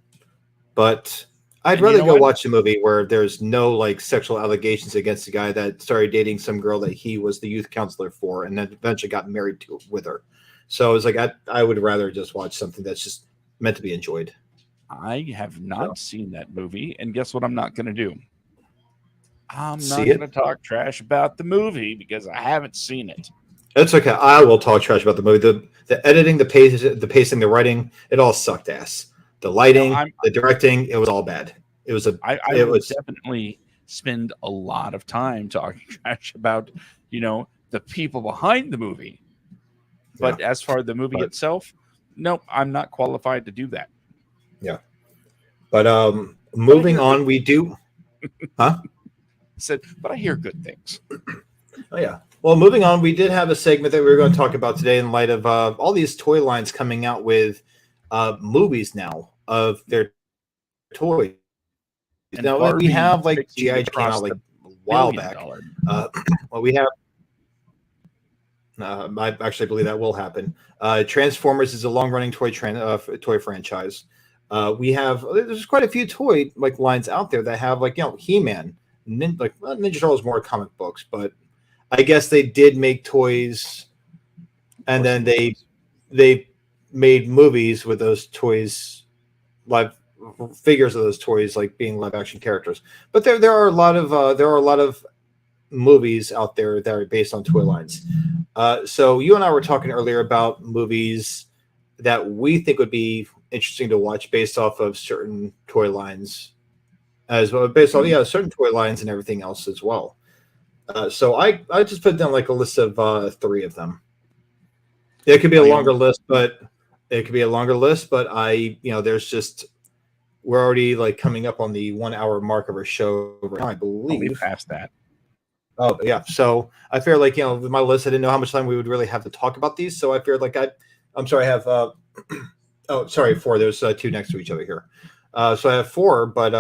D: but I'd rather go watch a movie where there's no like sexual allegations against a guy that started dating some girl that he was the youth counselor for, and then eventually got married with her. So it's like I would rather just watch something that's just meant to be enjoyed.
C: I have not seen that movie, and guess what I'm not going to do? I'm
D: See
C: not
D: it?
C: going to talk trash about the movie because I haven't seen it.
D: It's okay. I will talk trash about the movie. The editing, the pacing, the writing, it all sucked ass. The lighting, the directing, it was all bad. It was
C: I will definitely spend a lot of time talking trash about, the people behind the movie. But as far as the movie itself, nope, I'm not qualified to do that.
D: Yeah. But moving on, we do. Huh?
C: But I hear good things.
D: Oh, yeah. Well, moving on, we did have a segment that we were going to talk about today in light of all these toy lines coming out with movies now of their toys. And now Barbie, we have like G.I. came out like a while back. Well, we have. I actually believe that will happen. Transformers is a long-running toy franchise. There's quite a few toy like lines out there that have He-Man, Ninja Turtles, more comic books, but I guess they did make toys, and then they made movies with those toys, live figures of those toys, like being live action characters. But there are a lot of movies out there that are based on toy lines. So you and I were talking earlier about movies that we think would be interesting to watch based off of certain toy lines, as well, based on certain toy lines and everything else as well. So I just put down like a list of 3 of them. It could be a longer list, but there's just, we're already like coming up on the 1 hour mark of our show, I believe.
C: We've passed that.
D: Oh yeah. So I feel like, with my list, I didn't know how much time we would really have to talk about these. So I figured like I'm sorry, I have 4. There's 2 next to each other here. So I have 4, but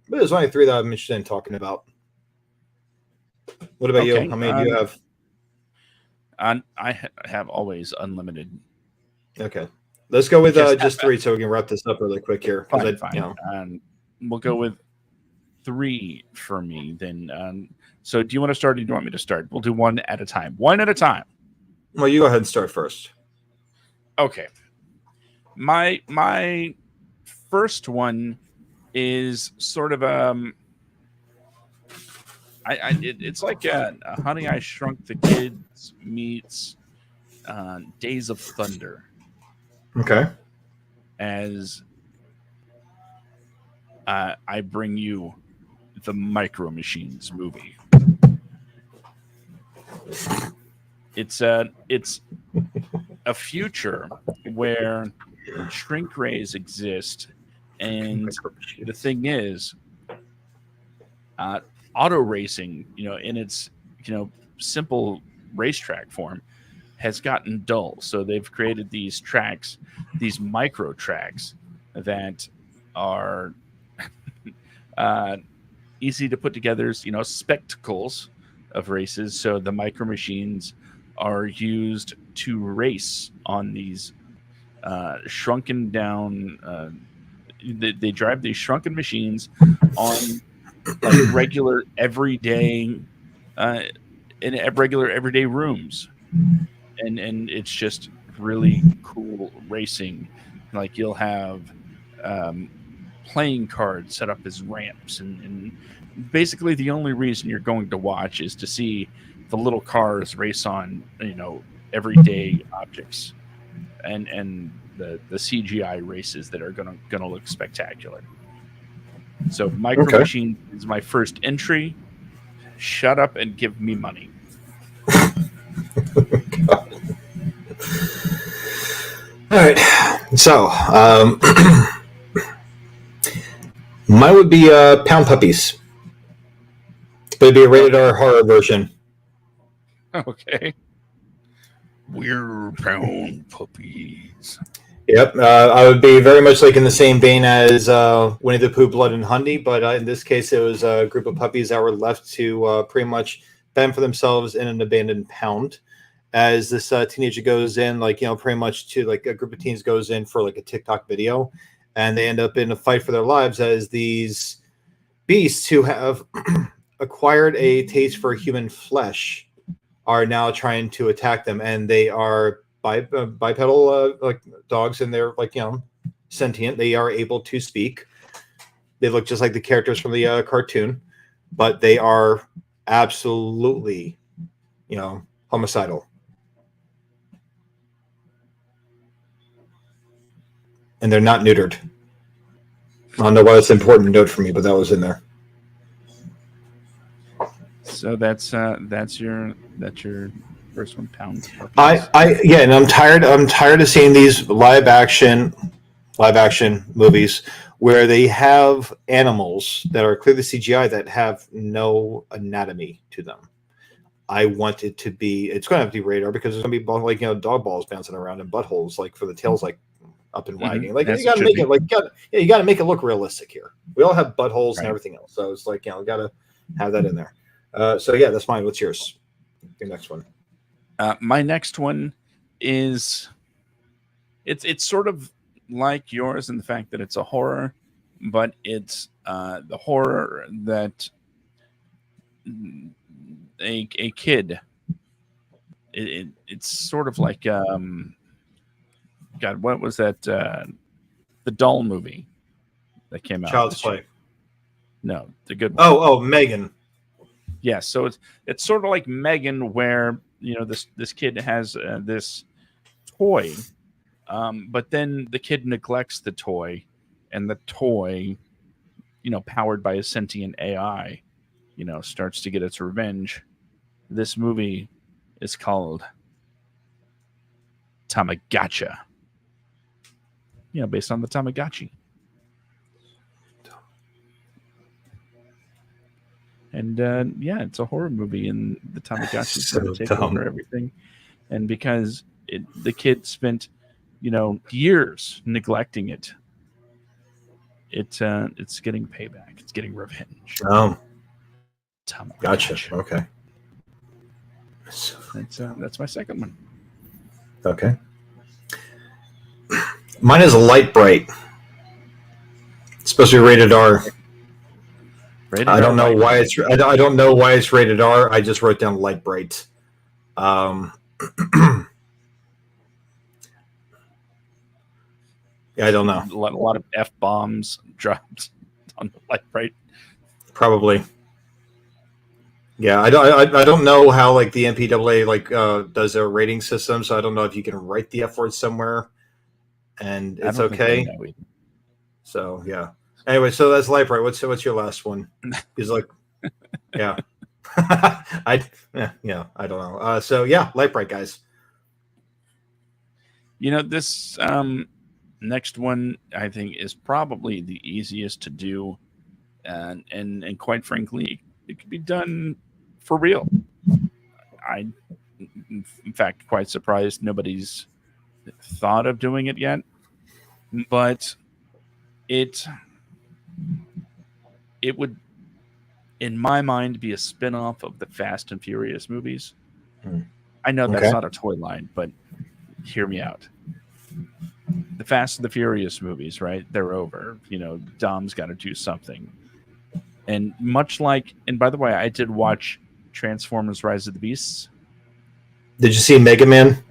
D: there's only 3 that I'm interested in talking about. What about you? How many do you have?
C: I have always unlimited.
D: Okay. Let's go with just 3 so we can wrap this up really quick here.
C: Fine. We'll go with 3 for me then. So do you want to start or do you want me to start? We'll do one at a time. One at a time.
D: Well, you go ahead and start first.
C: Okay. My first one is sort of it's like a Honey, I Shrunk the Kids meets Days of Thunder.
D: Okay.
C: As I bring you the Micro Machines movie. It's a future where shrink rays exist, and the thing is, auto racing, in its simple racetrack form, has gotten dull. So they've created these tracks, these micro tracks that are easy to put together, spectacles of races. So the Micro Machines are used to race on these shrunken down. They drive these shrunken machines on like regular everyday everyday rooms, and it's just really cool racing. Like you'll have playing cards set up as ramps, and basically the only reason you're going to watch is to see the little cars race on everyday objects, and the CGI races that are gonna look spectacular. So Micro Machines is my first entry. Shut up and give me money.
D: All right. So mine would be Pound Puppies. But it'd be a rated R horror version.
C: Okay. We're Pound Puppies.
D: Yep. I would be very much like in the same vein as Winnie the Pooh, Blood and Honey, but in this case, it was a group of puppies that were left to pretty much fend for themselves in an abandoned pound. As this teenager goes in, pretty much to like a group of teens goes in for like a TikTok video, and they end up in a fight for their lives as these beasts who have acquired a taste for human flesh are now trying to attack them, and they are bipedal like dogs, and they're like sentient. They are able to speak. They look just like the characters from the cartoon, but they are absolutely homicidal. And they're not neutered. I don't know why that's an important note for me, but that was in there.
C: So that's your first one, Pound.
D: And I'm tired of seeing these live action movies where they have animals that are clearly CGI that have no anatomy to them. I want it to be. It's going to have to be radar because there's going to be dog balls bouncing around and buttholes for the tails up and wagging. You got to make it you got to make it look realistic here. We all have buttholes and everything else, so it's we got to have that in there. So yeah, that's mine. What's yours? Your next one.
C: My next one is it's sort of like yours in the fact that it's a horror, but it's the horror that a kid. It's sort of like God, what was that? The Doll movie that came out.
D: Child's Play.
C: No, the good one.
D: Oh, Megan.
C: Yeah, so it's sort of like Megan, where this kid has this toy, but then the kid neglects the toy, and the toy, powered by a sentient AI, starts to get its revenge. This movie is called Tamagotchi. Based on the Tamagotchi. And it's a horror movie, and the Tamagotchi is going to take over everything. And because the kid spent, years neglecting it, it's getting payback. It's getting revenge.
D: Oh,
C: Tamagotchi.
D: Gotcha. Okay.
C: That's my second one.
D: Okay. Mine is Light Bright. It's supposed to be rated R. I don't know why it's. I don't know why it's rated R. I just wrote down Light Bright. Yeah, I don't know.
C: A lot of F-bombs dropped on the Light Bright.
D: Probably. Yeah, I don't know how the MPAA does their rating system, so I don't know if you can write the F word somewhere, and it's okay. So yeah. Anyway, so that's Light Bright. What's your last one? He's yeah. I don't know. So yeah, Light Bright, guys.
C: This next one I think is probably the easiest to do, and quite frankly, it could be done for real. I'm in fact quite surprised nobody's thought of doing it yet, but it would, in my mind, be a spin-off of the Fast and Furious movies. I know that's not a toy line, but hear me out. The Fast and the Furious movies, right? They're over. Dom's got to do something. And much like, and by the way, I did watch Transformers: Rise of the Beasts.
D: Did you see Mega Man?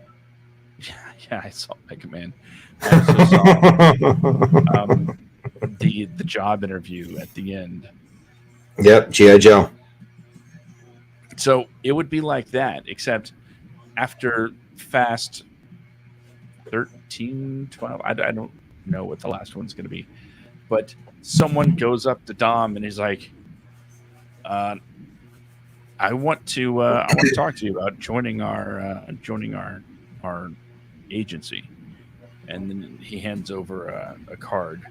C: Yeah, I saw Mega Man. I also saw the job interview at the end.
D: Yep, G.I. Joe.
C: So it would be like that, except after Fast 13, 12, I don't know what the last one's going to be, but someone goes up to Dom and he's like, I want to talk to you about joining our agency. And then he hands over a card,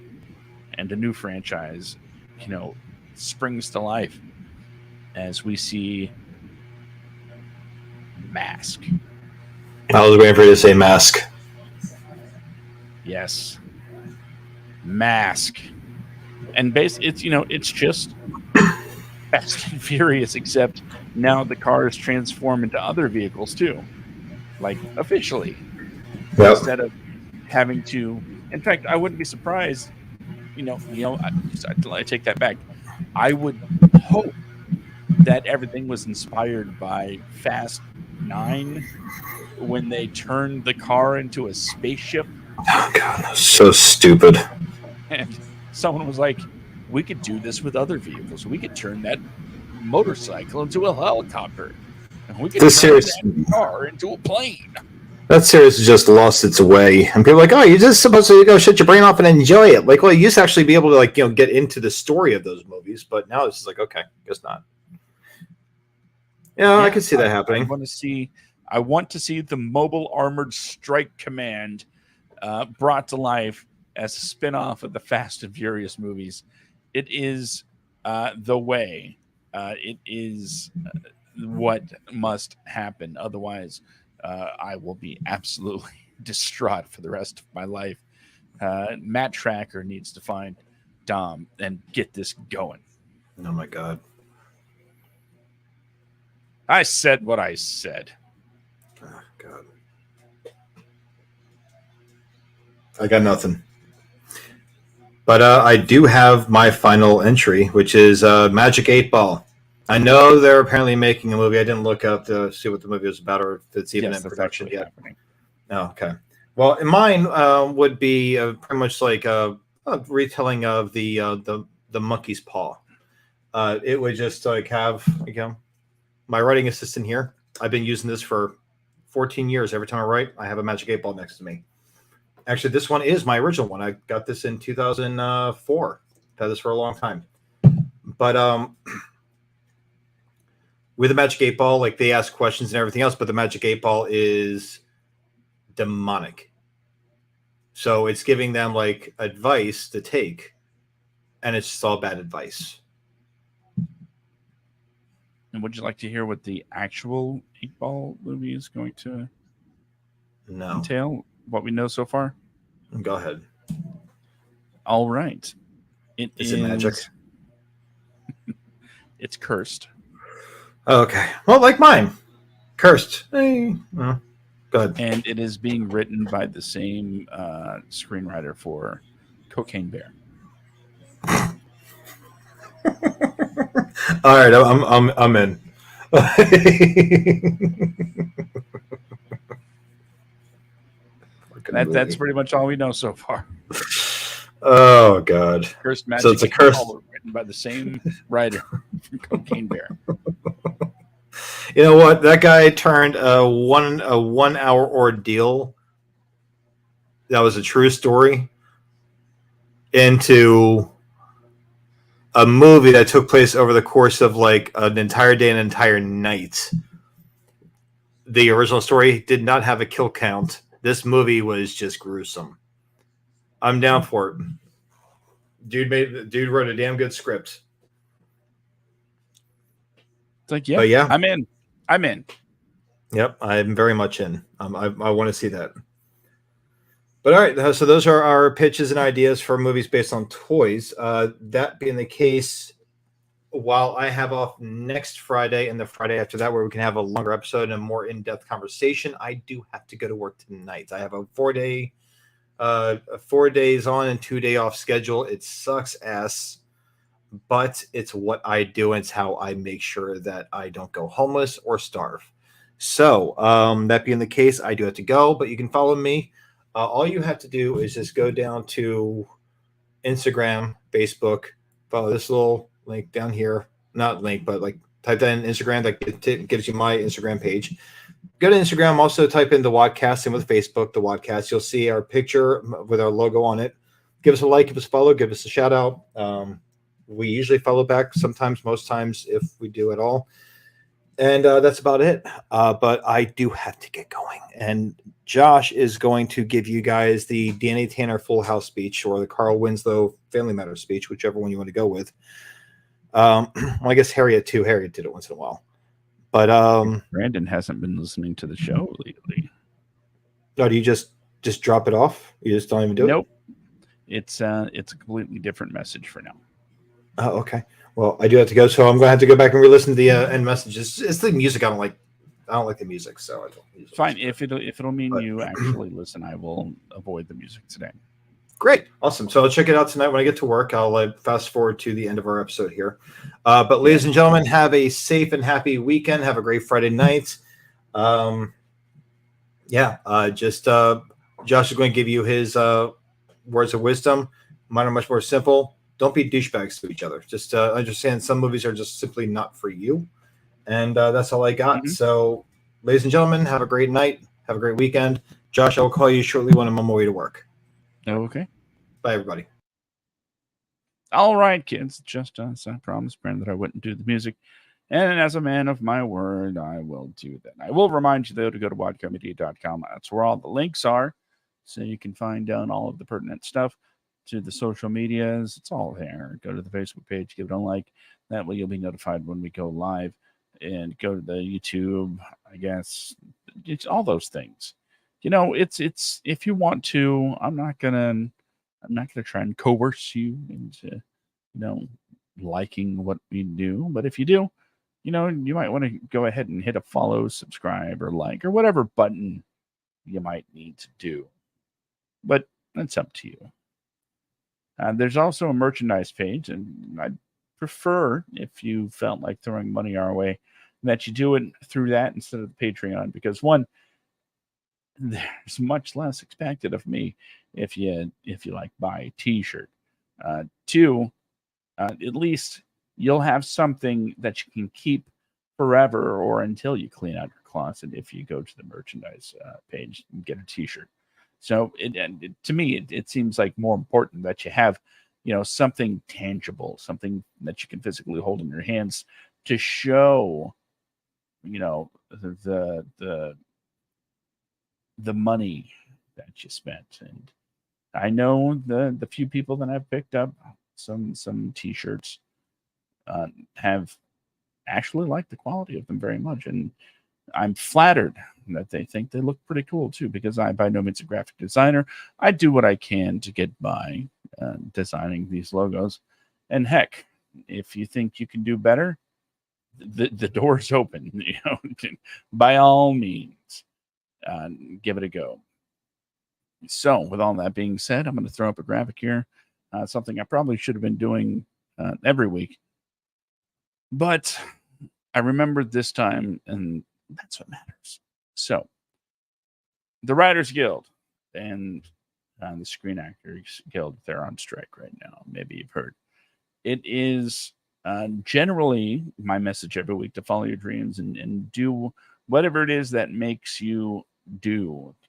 C: and a new franchise, springs to life as we see Mask.
D: I was waiting for you to say Mask.
C: Yes, Mask, and it's just Fast and Furious, except now the cars transform into other vehicles too, officially.
D: Yep.
C: Instead of having to, in fact, I wouldn't be surprised. I take that back. I would hope that everything was inspired by Fast 9 when they turned the car into a spaceship.
D: Oh god, so stupid.
C: And someone was like, we could do this with other vehicles. We could turn that motorcycle into a helicopter. And we could turn that car into a plane.
D: That series just lost its way. And people are like, oh, you're just supposed to go shut your brain off and enjoy it. Like, well, you used to actually be able to, get into the story of those movies. But now it's just like, okay, guess not. Yeah, I can see that happening.
C: I want to see the Mobile Armored Strike Command brought to life as a spin-off of the Fast and Furious movies. It is the way. It is what must happen. Otherwise, I will be absolutely distraught for the rest of my life. Matt Tracker needs to find Dom and get this going.
D: Oh, my God.
C: I said what I said.
D: Oh, God. I got nothing. But I do have my final entry, which is Magic 8 Ball. I know they're apparently making a movie. I didn't look up to see what the movie was about or if it's even in production yet. Oh, okay. Well, mine would be pretty much like a retelling of the monkey's paw. It would just have my writing assistant here. I've been using this for 14 years. Every time I write, I have a Magic 8 Ball next to me. Actually, this one is my original one. I got this in 2004. I've had this for a long time. But with the Magic 8 Ball, they ask questions and everything else, but the Magic 8 Ball is demonic. So it's giving them advice to take, and it's just all bad advice.
C: And would you like to hear what the actual 8 Ball movie is going to entail? What we know so far?
D: Go ahead.
C: All right.
D: Is it magic?
C: It's cursed.
D: Okay. Well, like mine. Cursed. Hey. Well, go ahead.
C: And it is being written by the same screenwriter for Cocaine Bear.
D: All right, I'm in.
C: That's pretty much all we know so far.
D: Oh God!
C: Cursed Magic.
D: So it's a curse
C: written by the same writer from Cocaine Bear.
D: You know what? That guy turned a 1 hour ordeal. That was a true story into a movie that took place over the course of an entire day and an entire night. The original story did not have a kill count. This movie was just gruesome. I'm down for it. Dude wrote a damn good script.
C: It's yeah, I'm in.
D: Yep, I'm very much in. I want to see that. But all right, so those are our pitches and ideas for movies based on toys. That being the case, while I have off next Friday and the Friday after that, where we can have a longer episode and a more in-depth conversation, I do have to go to work tonight. I have a 4 days on and 2 day off schedule. It sucks ass, but it's what I do, and it's how I make sure that I don't go homeless or starve. So that being the case, I do have to go, but you can follow me. All you have to do is just go down to Instagram, Facebook, follow this little link down here. Not link, but type that in Instagram. That gives you my Instagram page. Go to Instagram. Also type in the WADcast, and with Facebook, the WADcast. You'll see our picture with our logo on it. Give us a like, give us a follow, give us a shout out. We usually follow back sometimes, most times, if we do at all. And that's about it. But I do have to get going. And Josh is going to give you guys the Danny Tanner Full House speech or the Carl Winslow Family Matters speech, whichever one you want to go with. Well, I guess Harriet too. Harriet did it once in a while. But
C: Brandon hasn't been listening to the show lately.
D: No, do you just drop it off? You just don't even do it?
C: Nope. It's a completely different message for now.
D: Oh, okay. Well, I do have to go, so I'm going to have to go back and re-listen to the end messages. It's the music I don't like. I don't like the music, so I don't.
C: Fine. If it'll mean you actually listen, I will avoid the music today.
D: Great. Awesome. So I'll check it out tonight when I get to work. I'll fast forward to the end of our episode here. But ladies and gentlemen, have a safe and happy weekend. Have a great Friday night. Josh is going to give you his words of wisdom. Mine are much more simple. Don't be douchebags to each other. Just understand some movies are just simply not for you. And that's all I got.
C: Mhm.
D: So, ladies and gentlemen, have a great night. Have a great weekend. Josh, I will call you shortly when I'm on my way to work.
C: Okay.
D: Bye, everybody.
C: All right, kids. Just us. I promised Brandon that I wouldn't do the music. And as a man of my word, I will do that. I will remind you, though, to go to wadcomedia.com. That's where all the links are. So you can find out all of the pertinent stuff to the social medias. It's all there. Go to the Facebook page, give it a like. That way you'll be notified when we go live. And go to the YouTube, I guess. It's all those things. You know, it's if you want to, I'm not gonna try and coerce you into, liking what we do. But if you do, you might want to go ahead and hit a follow, subscribe, or like, or whatever button you might need to do. But that's up to you. There's also a merchandise page, and I'd prefer, if you felt like throwing money our way, that you do it through that instead of the Patreon, because one, there's much less expected of me if you like buy a t-shirt. Two, at least you'll have something that you can keep forever or until you clean out your closet if you go to the merchandise page and get a t-shirt. So to me, it seems like more important that you have, something tangible, something that you can physically hold in your hands to show, the money that you spent. And I know the few people that I've picked up some t-shirts have actually liked the quality of them very much, and I'm flattered that they think they look pretty cool too, because I by no means a graphic designer. I do what I can to get by designing these logos, and heck, if you think you can do better, the door's open. By all means, give it a go. So, with all that being said, I'm going to throw up a graphic here. Something I probably should have been doing every week, but I remembered this time, and that's what matters. So, the Writers Guild and the Screen Actors Guild, they're on strike right now. Maybe you've heard. It is generally my message every week to follow your dreams and do whatever it is that makes you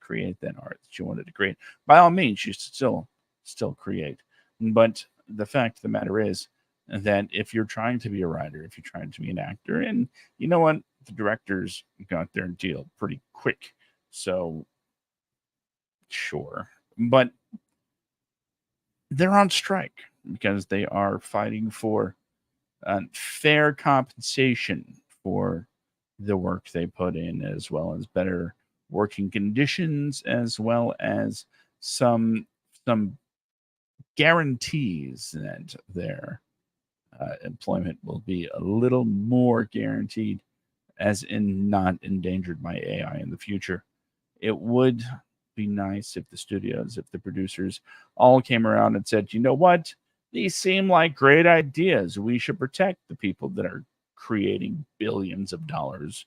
C: create that art that you wanted to create. By all means, you still create. But the fact of the matter is that if you're trying to be a writer, if you're trying to be an actor, and you know what, the directors got their deal pretty quick. So sure. But they're on strike because they are fighting for fair compensation for the work they put in, as well as better working conditions, as well as some guarantees that their employment will be a little more guaranteed, as in not endangered by AI in the future. It would be nice if the studios, if the producers all came around and said, you know what? These seem like great ideas. We should protect the people that are creating billions of dollars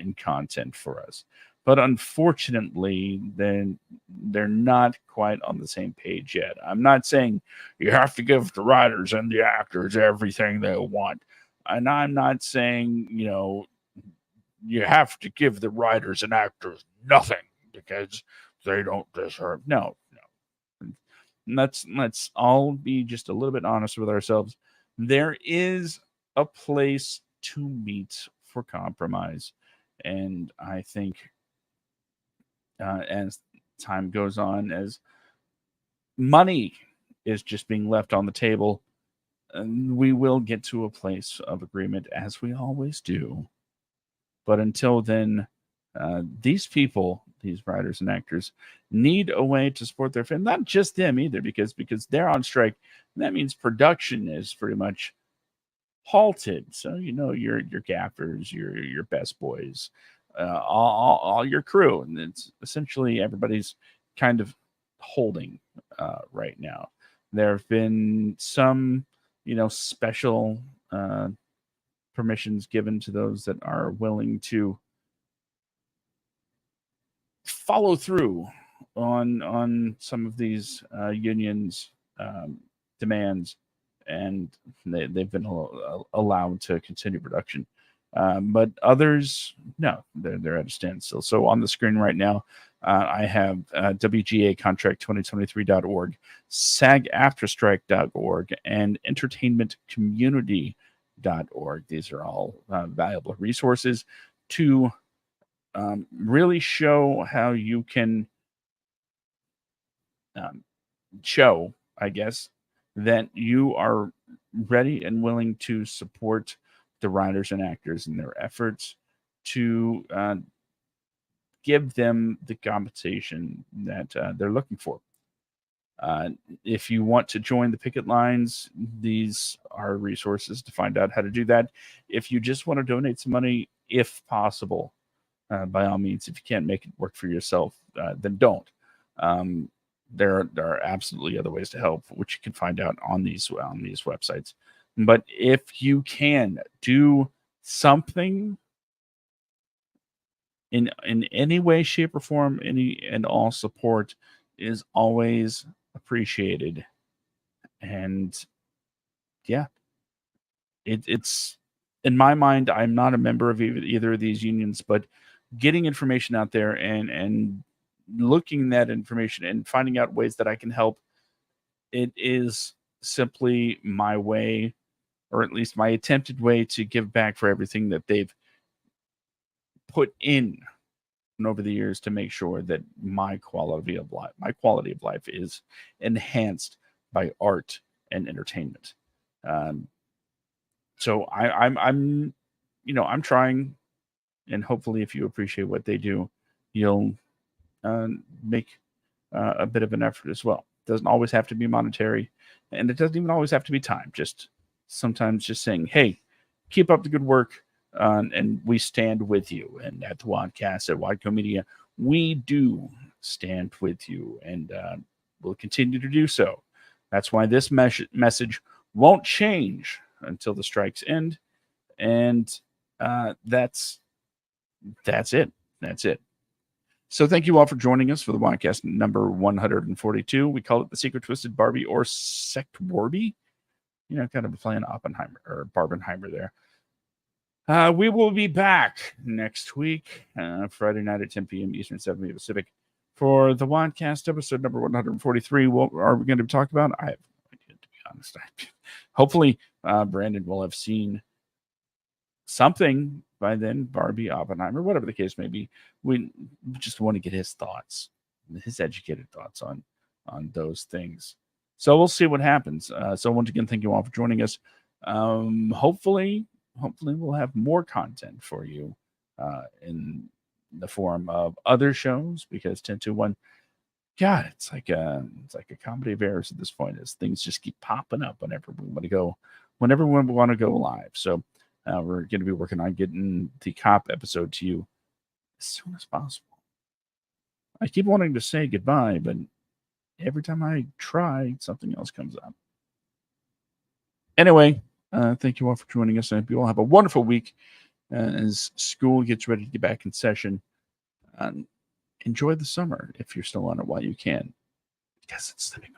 C: in content for us. But unfortunately, then they're not quite on the same page yet. I'm not saying you have to give the writers and the actors everything they want. And I'm not saying, you have to give the writers and actors nothing because they don't deserve. No. Let's all be just a little bit honest with ourselves. There is a place to meet for compromise, and I think as time goes on, as money is just being left on the table, we will get to a place of agreement, as we always do. But until then, these people, these writers and actors, need a way to support their film. Not just them either, because they're on strike. And that means production is pretty much halted. So your gaffers, your best boys, all your crew, and it's essentially everybody's kind of holding right now. There have been some special permissions given to those that are willing to follow through on some of these unions' demands, and they've been allowed to continue production. But others, no, they're at a standstill. So on the screen right now, I have WGAcontract2023.org, SAGAfterstrike.org, and EntertainmentCommunity.org. These are all valuable resources to really show how you can show, I guess, that you are ready and willing to support the writers and actors in their efforts to give them the compensation that they're looking for. If you want to join the picket lines, these are resources to find out how to do that. If you just want to donate some money, if possible, by all means. If you can't make it work for yourself, then don't. There are absolutely other ways to help, which you can find out on these websites. But if you can do something in any way, shape, or form, any and all support is always appreciated. And yeah, it's in my mind, I'm not a member of either of these unions, but getting information out there and looking at that information and finding out ways that I can help, it is simply my way, or at least my attempted way, to give back for everything that they've put in over the years to make sure that my quality of life is enhanced by art and entertainment. So I'm trying, and hopefully if you appreciate what they do, you'll make a bit of an effort as well. It doesn't always have to be monetary, and it doesn't even always have to be time. Just sometimes just saying, hey, keep up the good work, and we stand with you. And at the WADcast, at WADCO Media, we do stand with you, and we'll continue to do so. That's why this message won't change until the strikes end, and that's it. That's it. So thank you all for joining us for the WADcast number 142. We call it the Secret Twisted Barbie, or SECTWARBIE. Kind of playing Oppenheimer or Barbenheimer there. We will be back next week, Friday night at 10 p.m. Eastern, 7 p.m. Pacific, for the WADcast episode number 143. What are we going to talk about? I have no idea, to be honest. Hopefully, Brandon will have seen something by then, Barbie, Oppenheimer, whatever the case may be. We just want to get his thoughts, his educated thoughts on those things. So we'll see what happens. So once again, thank you all for joining us. Hopefully we'll have more content for you in the form of other shows, because 1021, God, it's like a comedy of errors at this point, as things just keep popping up whenever we want to go live. So we're going to be working on getting the cop episode to you as soon as possible. I keep wanting to say goodbye, but every time I try, something else comes up. Anyway, thank you all for joining us. I hope you all have a wonderful week as school gets ready to get back in session. Enjoy the summer if you're still on it while you can, because it's slipping